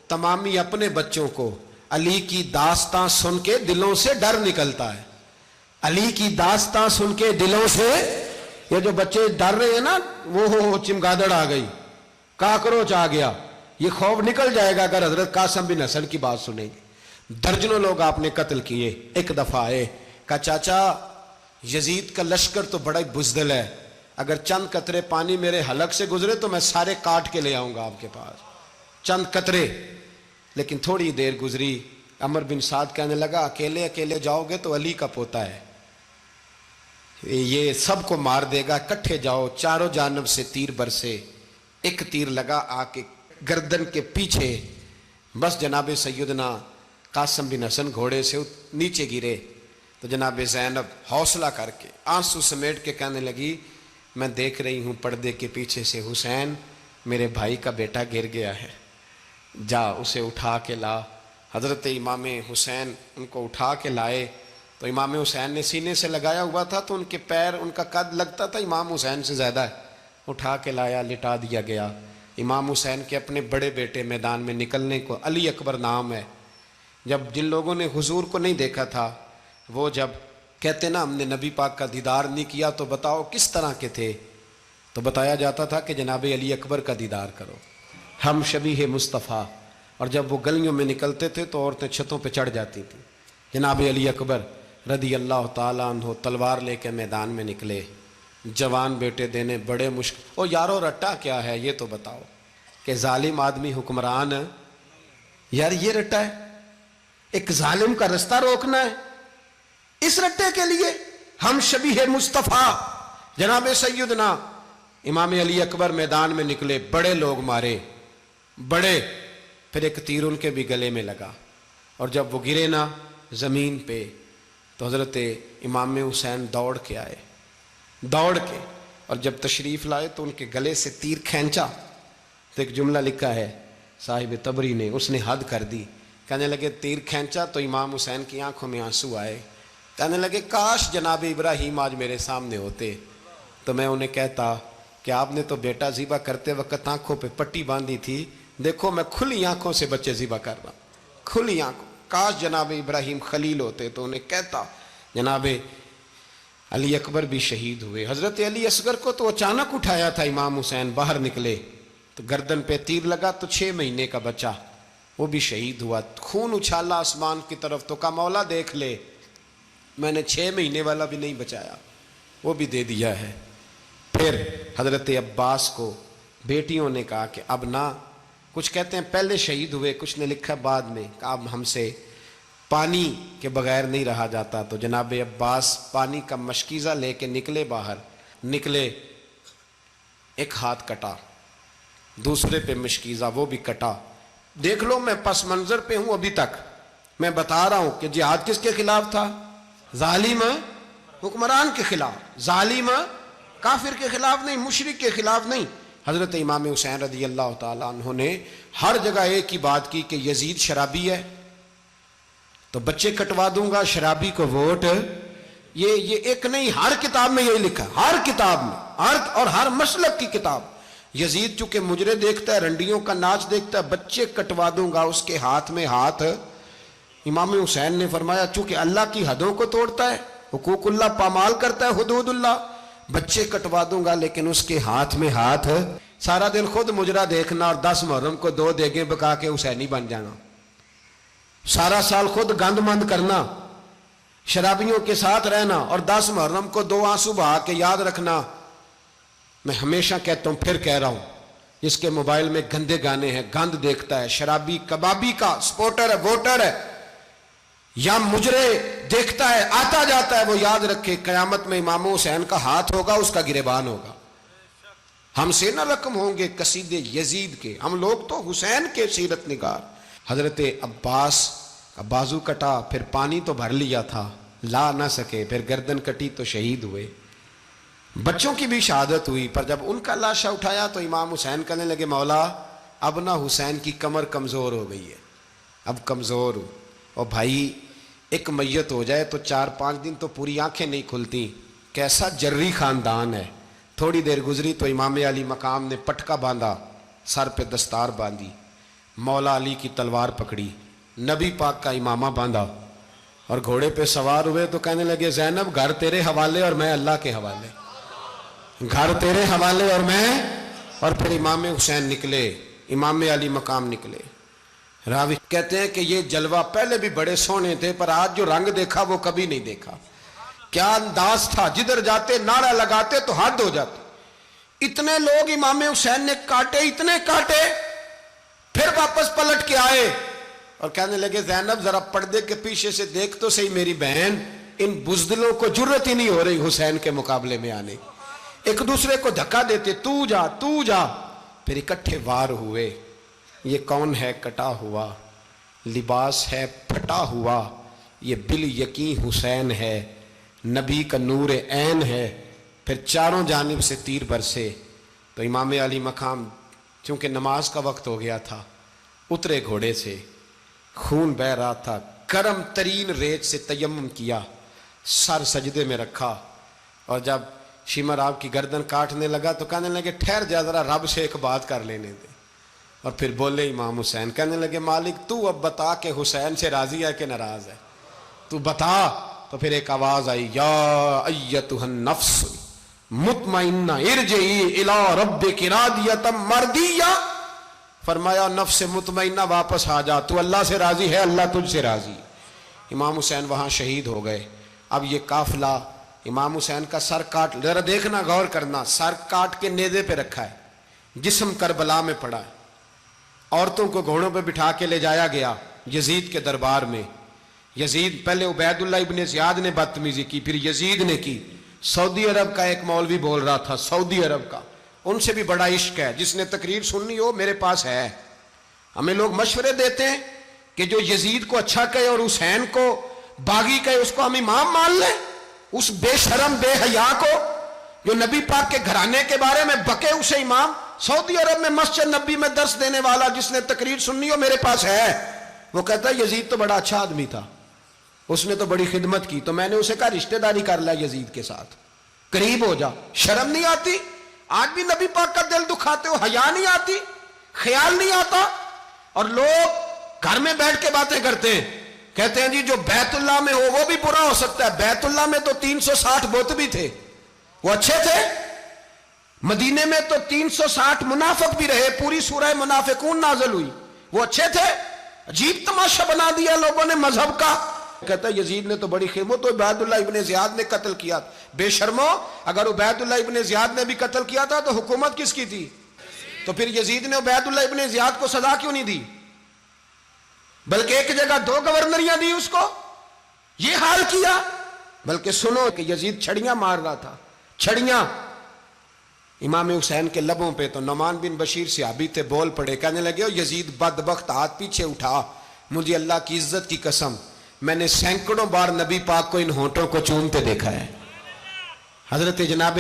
A: تمامی اپنے بچوں کو علی کی داستان سن کے دلوں سے ڈر نکلتا ہے۔ علی کی داستان سن کے دلوں سے، یہ جو بچے ڈر رہے ہیں نا، وہ چمگادڑ آ گئی، کاکروچ آ گیا، یہ خوف نکل جائے گا اگر حضرت قاسم بن حسن کی بات سنیں گے۔ درجنوں لوگ آپ نے قتل کیے۔ ایک دفعہ آئے، کہا چاچا یزید کا لشکر تو بڑا بزدل ہے، اگر چند قطرے پانی میرے حلق سے گزرے تو میں سارے کاٹ کے لے آؤں گا آپ کے پاس، چند قطرے۔ لیکن تھوڑی دیر گزری، عمر بن سعد کہنے لگا اکیلے اکیلے جاؤ گے تو علی کا پوتا ہے، یہ سب کو مار دے گا، کٹھے جاؤ۔ چاروں جانب سے تیر برسے، ایک تیر لگا آ کے گردن کے پیچھے، بس جناب سیدنا قاسم بن حسن گھوڑے سے نیچے گرے تو جناب زینب حوصلہ کر کے آنسو سمیٹ کے کہنے لگی میں دیکھ رہی ہوں پردے کے پیچھے سے حسین میرے بھائی کا بیٹا گر گیا ہے، جا اسے اٹھا کے لا۔ حضرت امام حسین ان کو اٹھا کے لائے تو امام حسین نے سینے سے لگایا ہوا تھا تو ان کے پیر، ان کا قد لگتا تھا امام حسین سے زیادہ ہے، اٹھا کے لایا، لٹا دیا گیا۔ امام حسین کے اپنے بڑے بیٹے میدان میں نکلنے کو، علی اکبر نام ہے، جب جن لوگوں نے حضور کو نہیں دیکھا تھا وہ جب کہتے نا ہم نے نبی پاک کا دیدار نہیں کیا تو بتاؤ کس طرح کے تھے، تو بتایا جاتا تھا کہ جناب علی اکبر کا دیدار کرو، ہم شبیہ مصطفیٰ۔ اور جب وہ گلیوں میں نکلتے تھے تو عورتیں چھتوں پہ چڑھ جاتی تھیں۔ جناب علی اکبر رضی اللہ تعالیٰ عنہ تلوار لے کے میدان میں نکلے، جوان بیٹے دینے بڑے مشکل۔ او یارو رٹا کیا ہے یہ تو بتاؤ، کہ ظالم آدمی حکمران، یار یہ رٹا ہے، ایک ظالم کا رستہ روکنا ہے، اس رٹے کے لیے ہم شبیہ مصطفیٰ۔ جناب سیدنا امام علی اکبر میدان میں نکلے، بڑے لوگ مارے، بڑے، پھر ایک تیر ان کے بھی گلے میں لگا، اور جب وہ گرے نا زمین پہ تو حضرت امام حسین دوڑ کے آئے، دوڑ کے، اور جب تشریف لائے تو ان کے گلے سے تیر کھینچا تو ایک جملہ لکھا ہے صاحب تبری نے، اس نے حد کر دی، کہنے لگے تیر کھینچا تو امام حسین کی آنکھوں میں آنسو آئے، کہنے لگے کاش جناب ابراہیم آج میرے سامنے ہوتے تو میں انہیں کہتا کہ آپ نے تو بیٹا ذبح کرتے وقت آنکھوں پہ پٹی باندھی تھی، دیکھو میں کھلی آنکھوں سے بچے ذبح کر رہا ہوں، کھلی آنکھوں، کاش جناب ابراہیم خلیل ہوتے تو انہیں کہتا۔ جناب علی اکبر بھی شہید ہوئے۔ حضرت علی اصغر کو تو اچانک اٹھایا تھا امام حسین، باہر نکلے تو گردن پہ تیر لگا تو 6 مہینے کا بچہ وہ بھی شہید ہوا، خون اچھالا آسمان کی طرف تو کہا مولا دیکھ لے میں نے 6 مہینے والا بھی نہیں بچایا، وہ بھی دے دیا ہے۔ پھر حضرت عباس کو بیٹیوں نے کہا کہ اب نہ، کچھ کہتے ہیں پہلے شہید ہوئے، کچھ نے لکھا بعد میں، کہ اب ہم سے پانی کے بغیر نہیں رہا جاتا، تو جناب عباس پانی کا مشکیزہ لے کے نکلے، باہر نکلے، ایک ہاتھ کٹا، دوسرے پہ مشکیزہ وہ بھی کٹا۔ دیکھ لو میں پس منظر پہ ہوں ابھی تک، میں بتا رہا ہوں کہ جہاد کس کے خلاف تھا؟ ظالم حکمران کے خلاف، ظالم کافر کے خلاف نہیں، مشرک کے خلاف نہیں۔ حضرت امام حسین رضی اللہ تعالیٰ عنہ نے ہر جگہ ایک ہی بات کی کہ یزید شرابی ہے تو بچے کٹوا دوں گا، شرابی کو ووٹ۔ یہ ایک نہیں، ہر کتاب میں یہی لکھا، ہر کتاب میں، اور ہر مسلک کی کتاب۔ یزید چونکہ مجرے دیکھتا ہے، رنڈیوں کا ناچ دیکھتا ہے، بچے کٹوا دوں گا، اس کے ہاتھ میں ہاتھ۔ امام حسین نے فرمایا چونکہ اللہ کی حدوں کو توڑتا ہے، حقوق اللہ پامال کرتا ہے، حدود اللہ، بچے کٹوا دوں گا لیکن اس کے ہاتھ میں ہاتھ۔ سارا دن خود مجرا دیکھنا اور 10 محرم کو 2 دیگیں پکا کے حسینی بن جانا، سارا سال خود گند مند کرنا، شرابیوں کے ساتھ رہنا، اور 10 محرم کو 2 آنسو بہا کے یاد رکھنا۔ میں ہمیشہ کہتا ہوں، پھر کہہ رہا ہوں، جس کے موبائل میں گندے گانے ہیں، گند دیکھتا ہے، شرابی کبابی کا سپورٹر ہے، ووٹر ہے، یا مجرے دیکھتا ہے آتا جاتا ہے، وہ یاد رکھے قیامت میں امام حسین کا ہاتھ ہوگا، اس کا گریبان ہوگا۔
B: ہم سے نہ رقم ہوں گے قصیدے یزید کے، ہم لوگ تو حسین کے سیرت نگار۔ حضرت عباس کا بازو کٹا، پھر پانی تو بھر لیا تھا، لا نہ سکے، پھر گردن کٹی تو شہید ہوئے۔ بچوں کی بھی شہادت ہوئی، پر جب ان کا لاشا اٹھایا تو امام حسین کہنے لگے مولا اب نہ حسین کی کمر کمزور ہو گئی ہے، اب کمزور ہو، اور بھائی ایک میت ہو جائے تو 4-5 دن تو پوری آنکھیں نہیں کھلتی، کیسا جری خاندان ہے۔ تھوڑی دیر گزری تو امام علی مقام نے پٹکا باندھا، سر پہ دستار باندھی، مولا علی کی تلوار پکڑی، نبی پاک کا امامہ باندھا اور گھوڑے پہ سوار ہوئے تو کہنے لگے زینب گھر تیرے حوالے اور میں اللہ کے حوالے، گھر تیرے حوالے اور میں، اور پھر امام حسین نکلے، امام علی مقام نکلے۔ راوی کہتے ہیں کہ یہ جلوہ پہلے بھی بڑے سونے تھے، پر آج جو رنگ دیکھا وہ کبھی نہیں دیکھا۔ کیا انداز تھا، جدھر جاتے نعرہ لگاتے تو حد ہو جاتے۔ اتنے لوگ امام حسین نے کاٹے، اتنے کاٹے، پھر واپس پلٹ کے آئے اور کہنے لگے زینب ذرا پردے کے پیچھے سے دیکھ تو صحیح میری بہن، ان بزدلوں کو جرت ہی نہیں ہو رہی حسین کے مقابلے میں آنے، ایک دوسرے کو دھکا دیتے، تو جا تو جا، پھر اکٹھے وار ہوئے۔ یہ کون ہے کٹا ہوا، لباس ہے پھٹا ہوا، یہ بال یقین حسین ہے، نبی کا نور عین ہے۔ پھر چاروں جانب سے تیر برسے تو امام علی مقام چونکہ نماز کا وقت ہو گیا تھا، اترے گھوڑے سے، خون بہ رہا تھا، گرم ترین ریت سے تیمم کیا، سر سجدے میں رکھا، اور جب شمر آپ کی گردن کاٹنے لگا تو کہنے لگے ٹھہر جا ذرا رب سے ایک بات کر لینے دے، اور پھر بولے امام حسین، کہنے لگے مالک تو اب بتا کہ حسین سے راضی ہے کہ ناراض ہے، تو بتا۔ تو پھر ایک آواز آئی، یا ایتھا النفس مطمئنہ ارجعی الی ربک راضیۃ مرضیہ، فرمایا نفس مطمئنہ واپس آ جا، تو اللہ سے راضی ہے، اللہ تجھ سے راضی۔ امام حسین وہاں شہید ہو گئے۔ اب یہ قافلہ امام حسین کا سر کاٹ، ذرا دیکھنا غور کرنا، سر کاٹ کے نیزے پہ رکھا ہے، جسم کربلا میں پڑا ہے، عورتوں کو گھوڑوں پہ بٹھا کے لے جایا گیا یزید کے دربار میں۔ یزید پہلے عبید اللہ ابن زیاد نے بدتمیزی کی، پھر یزید نے کی۔ سعودی عرب کا ایک مولوی بول رہا تھا، سعودی عرب کا، ان سے بھی بڑا عشق ہے، جس نے تقریر سننی ہو میرے پاس ہے۔ ہمیں لوگ مشورے دیتے ہیں کہ جو یزید کو اچھا کہے اور حسین کو باغی کہے اس کو ہم امام مان لیں، اس بے شرم بے حیا کو جو نبی پاک کے گھرانے کے بارے میں بکے اسے امام۔ سعودی عرب میں مسجد نبی میں درس دینے والا جس نے تقریر سننی ہو میرے پاس ہے، وہ کہتا ہے یزید تو بڑا اچھا آدمی تھا، اس نے تو بڑی خدمت کی، تو میں نے اسے کہا رشتہ داری کر لیا یزید کے ساتھ، قریب ہو جا۔ شرم نہیں آتی؟ آج بھی نبی پاک کا دل دکھاتے ہو، حیا نہیں آتی، خیال نہیں آتا؟ اور لوگ گھر میں بیٹھ کے باتیں کرتے ہیں، کہتے ہیں جی جو بیت اللہ میں ہو وہ بھی برا ہو سکتا ہے۔ بیت اللہ میں تو 360 بت بھی تھے، وہ اچھے تھے۔ مدینے میں تو 360 منافق بھی رہے، پوری سورہ منافقون نازل ہوئی، وہ اچھے تھے۔ عجیب تماشا بنا دیا لوگوں نے مذہب کا۔ کہتا ہے یزید نے تو بڑی خدمت، تو عبید اللہ ابن زیاد نے قتل کیا۔ بے شرمو، اگر عبید اللہ ابن زیاد نے بھی قتل کیا تھا تو حکومت کس کی تھی؟ تو پھر یزید نے عبید اللہ ابن زیاد کو سزا کیوں نہیں دی، بلکہ ایک جگہ 2 گورنریاں دی اس کو، یہ حال کیا؟ بلکہ سنو کہ یزید چھڑیاں مار رہا تھا، چھڑیاں امام حسین کے لبوں پہ۔ تو نعمان بن بشیر صحابی تھے، بول پڑے، کہنے لگے یزید بدبخت ہاتھ پیچھے اٹھا، مجھے اللہ کی عزت کی قسم میں نے سینکڑوں بار نبی پاک کو ان ہونٹوں کو چومتے دیکھا ہے۔ حضرت جناب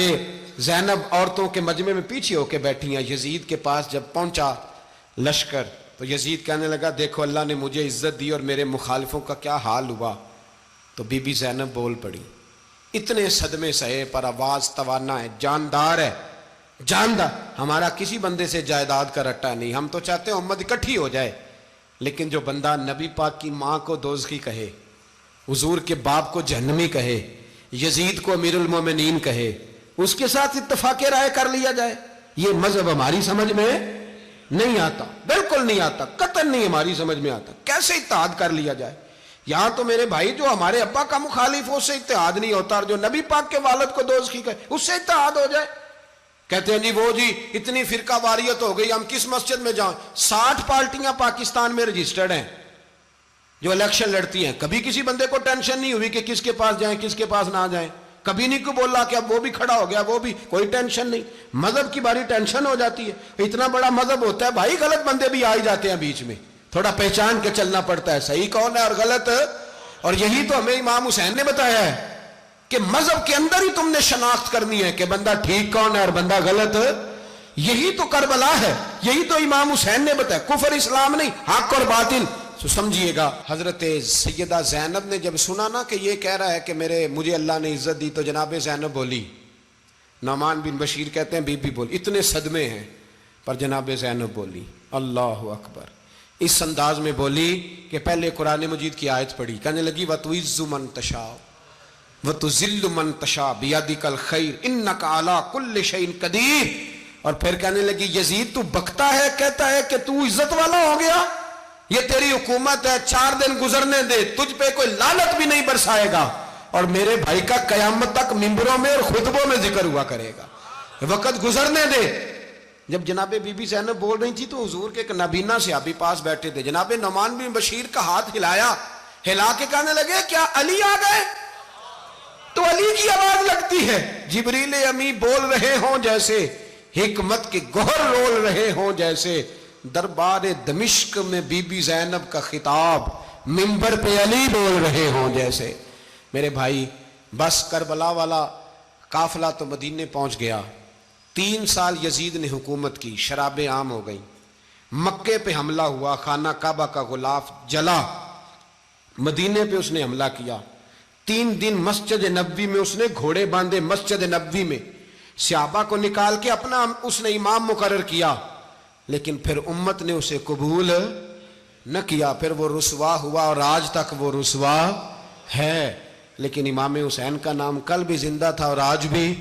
B: زینب عورتوں کے مجمع میں پیچھے ہو کے بیٹھی ہیں، یزید کے پاس جب پہنچا لشکر تو یزید کہنے لگا دیکھو اللہ نے مجھے عزت دی اور میرے مخالفوں کا کیا حال ہوا۔ تو بی بی زینب بول پڑی، اتنے صدمے سہے پر آواز توانا ہے، جاندار ہے، جاندار۔ ہمارا کسی بندے سے جائیداد کا رٹا نہیں، ہم تو چاہتے ہیں امت اکٹھی ہو جائے، لیکن جو بندہ نبی پاک کی ماں کو دوزخی کہے، حضور کے باپ کو جہنمی کہے، یزید کو امیر المومنین کہے، اس کے ساتھ اتفاق رائے کر لیا جائے، یہ مذہب ہماری سمجھ میں نہیں آتا، بالکل نہیں آتا، قطعاً نہیں ہماری سمجھ میں آتا۔ کیسے اتحاد کر لیا جائے؟ یہاں تو میرے بھائی جو ہمارے ابا کا مخالف ہو اس سے اتحاد نہیں ہوتا، اور جو نبی پاک کے والد کو دوزخی کہے اس سے اتحاد ہو جائے۔ کہتے ہیں جی وہ جی اتنی فرقہ واریت ہو گئی، ہم کس مسجد میں جائیں؟ 60 پارٹیاں پاکستان میں رجسٹرڈ ہیں جو الیکشن لڑتی ہیں، کبھی کسی بندے کو ٹینشن نہیں ہوئی کہ کس کے پاس جائیں کس کے پاس نہ جائیں۔ کبھی نہیں کوئی بولا کہ اب وہ بھی کھڑا ہو گیا, وہ بھی, کوئی ٹینشن نہیں. مذہب کی باری ٹینشن ہو جاتی ہے. اتنا بڑا مذہب ہوتا ہے بھائی, غلط بندے بھی آ ہی جاتے ہیں بیچ میں, تھوڑا پہچان کے چلنا پڑتا ہے صحیح کون ہے اور غلط. اور یہی تو ہمیں امام حسین نے بتایا ہے کہ مذہب کے اندر ہی تم نے شناخت کرنی ہے کہ بندہ ٹھیک کون ہے اور بندہ غلط. یہی تو کربلا ہے, یہی تو امام حسین نے بتایا, کفر اسلام نہیں, حق اور باطل. تو سمجھیے گا, حضرت سیدہ زینب نے جب سنا نا کہ یہ کہہ رہا ہے کہ مجھے اللہ نے عزت دی, تو جناب زینب بولی, نعمان بن بشیر کہتے ہیں بی بی بولی, اتنے صدمے ہیں پر جناب زینب بولی اللہ اکبر, اس انداز میں بولی کہ پہلے قرآن مجید کی آیت پڑھی, کہنے لگی وَتُعِزُّ مَن تَشَاءُ وَتُذِلُّ مَن تَشَاءُ بِيَدِكَ الْخَيْرُ إِنَّكَ عَلَىٰ كُلِّ شَيْءٍ قَدِيرٌ. اور پھر کہنے لگی یزید تو بکتا ہے, کہتا ہے کہ تو عزت والا ہو گیا, یہ تیری حکومت ہے, 4 دن گزرنے دے, تجھ پہ کوئی لعنت بھی نہیں برسائے گا, اور میرے بھائی کا قیامت تک ممبروں میں اور خطبوں میں ذکر ہوا کرے گا, وقت گزرنے دے. جب جناب بی بی زینب بول رہی تھی تو حضور کے ایک نابینا صحابی پاس بیٹھے تھے, جناب نعمان بن بشیر کا ہاتھ ہلایا, ہلا کے کہنے لگے کیا علی آ گئے؟ تو علی کی آواز لگتی ہے, جبریل امی بول رہے ہوں جیسے, حکمت کے گوہر رول رہے ہوں جیسے, دربار دمشق میں بی بی زینب کا خطاب, منبر پہ علی بول رہے ہوں جیسے. میرے بھائی بس کربلا والا قافلہ تو مدینے پہنچ گیا, 3 سال یزید نے حکومت کی, شرابیں عام ہو گئیں, مکے پہ حملہ ہوا, خانہ کعبہ کا غلاف جلا, مدینے پہ اس نے حملہ کیا, 3 دن مسجد نبوی میں اس نے گھوڑے باندھے, مسجد نبوی میں صحابہ کو نکال کے اپنا اس نے امام مقرر کیا, لیکن پھر امت نے اسے قبول نہ کیا, پھر وہ رسوا ہوا اور آج تک وہ رسوا ہے. لیکن امام حسین کا نام کل بھی زندہ تھا اور آج بھی.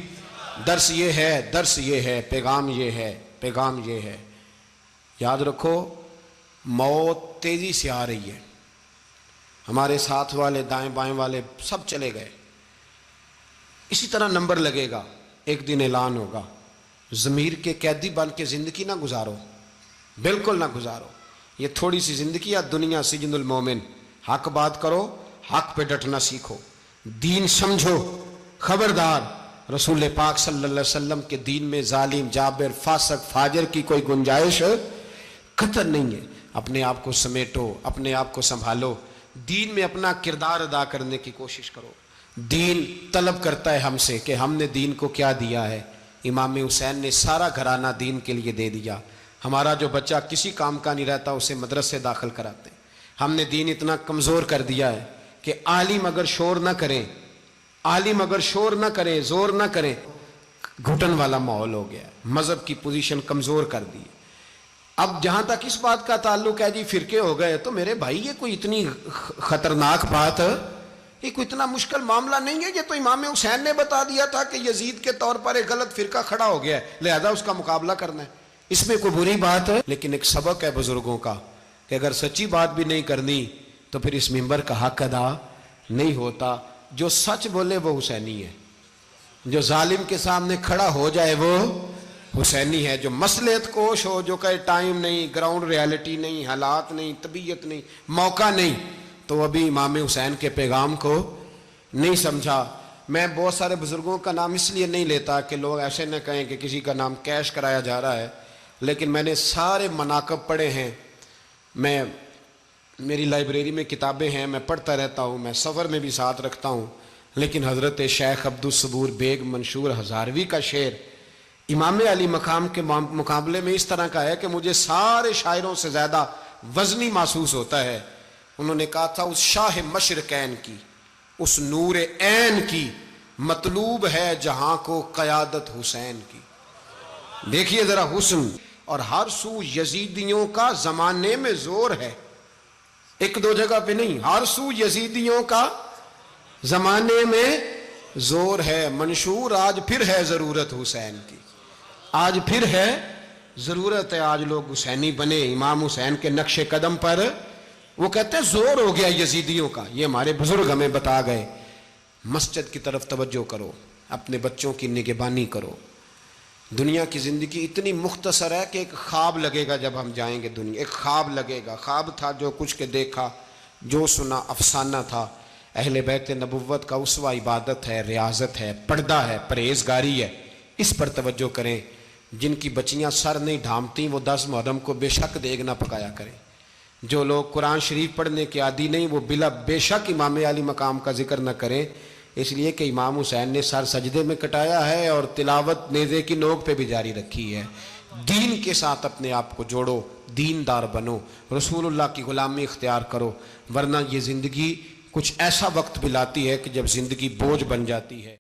B: درس یہ ہے, پیغام یہ ہے, پیغام یہ ہے, یاد رکھو موت تیزی سے آ رہی ہے. ہمارے ساتھ والے دائیں بائیں والے سب چلے گئے, اسی طرح نمبر لگے گا, ایک دن اعلان ہوگا. ضمیر کے قیدی بن کے زندگی نہ گزارو, بالکل نہ گزارو. یہ تھوڑی سی زندگی ہے, دنیا سجن المومن. حق بات کرو, حق پہ ڈٹنا سیکھو, دین سمجھو. خبردار, رسول پاک صلی اللہ علیہ وسلم کے دین میں ظالم, جابر, فاسق, فاجر کی کوئی گنجائش قطر نہیں ہے. اپنے آپ کو سمیٹو, اپنے آپ کو سنبھالو, دین میں اپنا کردار ادا کرنے کی کوشش کرو. دین طلب کرتا ہے ہم سے کہ ہم نے دین کو کیا دیا ہے. امام حسین نے سارا گھرانہ دین کے لیے دے دیا. ہمارا جو بچہ کسی کام کا نہیں رہتا اسے مدرسے داخل کراتے ہیں. ہم نے دین اتنا کمزور کر دیا ہے کہ عالم اگر شور نہ کریں, عالم اگر شور نہ کریں, زور نہ کریں, گھٹن والا ماحول ہو گیا. مذہب کی پوزیشن کمزور کر دی. اب جہاں تک اس بات کا تعلق ہے جی فرقے ہو گئے, تو میرے بھائی یہ کوئی اتنی خطرناک بات, یہ کوئی اتنا مشکل معاملہ نہیں ہے. یہ تو امام حسین نے بتا دیا تھا کہ یزید کے طور پر ایک غلط فرقہ کھڑا ہو گیا ہے, لہذا اس کا مقابلہ کرنا ہے. اس میں کوئی بری بات ہے, لیکن ایک سبق ہے بزرگوں کا کہ اگر سچی بات بھی نہیں کرنی تو پھر اس منبر کا حق ادا نہیں ہوتا. جو سچ بولے وہ حسینی ہے, جو ظالم کے سامنے کھڑا ہو جائے وہ حسینی ہے. جو مصلحت کوش ہو, جو کہے ٹائم نہیں, گراؤنڈ ریالٹی نہیں, حالات نہیں, طبیعت نہیں, موقع نہیں, تو ابھی امام حسین کے پیغام کو نہیں سمجھا. میں بہت سارے بزرگوں کا نام اس لیے نہیں لیتا کہ لوگ ایسے نہ کہیں کہ کسی کا نام کیش کرایا جا رہا ہے, لیکن میں نے سارے مناقب پڑھے ہیں. میری لائبریری میں کتابیں ہیں, میں پڑھتا رہتا ہوں, میں سفر میں بھی ساتھ رکھتا ہوں. لیکن حضرت شیخ عبدالصبور بیگ منشور ہزاروی کا شعر امام علی مقام کے مقابلے میں اس طرح کا ہے کہ مجھے سارے شاعروں سے زیادہ وزنی محسوس ہوتا ہے. انہوں نے کہا تھا اس شاہ مشرقین کی, اس نور عین کی, مطلوب ہے جہاں کو قیادت حسین کی. دیکھیے ذرا حسن. اور ہر سو یزیدیوں کا زمانے میں زور ہے, ایک دو جگہ پہ نہیں, ہر سو یزیدیوں کا زمانے میں زور ہے. منشور آج پھر ہے ضرورت حسین کی, آج پھر ہے ضرورت ہے, آج لوگ حسینی بنے, امام حسین کے نقش قدم پر. وہ کہتے ہیں زور ہو گیا یزیدیوں کا, یہ ہمارے بزرگ ہمیں بتا گئے. مسجد کی طرف توجہ کرو, اپنے بچوں کی نگہبانی کرو. دنیا کی زندگی اتنی مختصر ہے کہ ایک خواب لگے گا جب ہم جائیں گے دنیا, ایک خواب لگے گا. خواب تھا جو کچھ کے دیکھا, جو سنا افسانہ تھا. اہل بیت نبوت کا اسوہ عبادت ہے، ریاضت ہے، پردہ ہے، پرہیزگاری ہے، اس پر توجہ کریں۔ جن کی بچیاں سر نہیں ڈھانپتی وہ 10 محرم کو بے شک دیگ نہ پکایا کریں۔ جو لوگ قرآن شریف پڑھنے کے عادی نہیں وہ بے شک امام علی مقام کا ذکر نہ کریں، اس لیے کہ امام حسین نے سر سجدے میں کٹایا ہے اور تلاوت نیزے کی نوک پہ بھی جاری رکھی ہے۔ دین کے ساتھ اپنے آپ کو جوڑو، دیندار بنو، رسول اللہ کی غلامی اختیار کرو، ورنہ یہ زندگی کچھ ایسا وقت بھی لاتی ہے کہ جب زندگی بوجھ بن جاتی ہے۔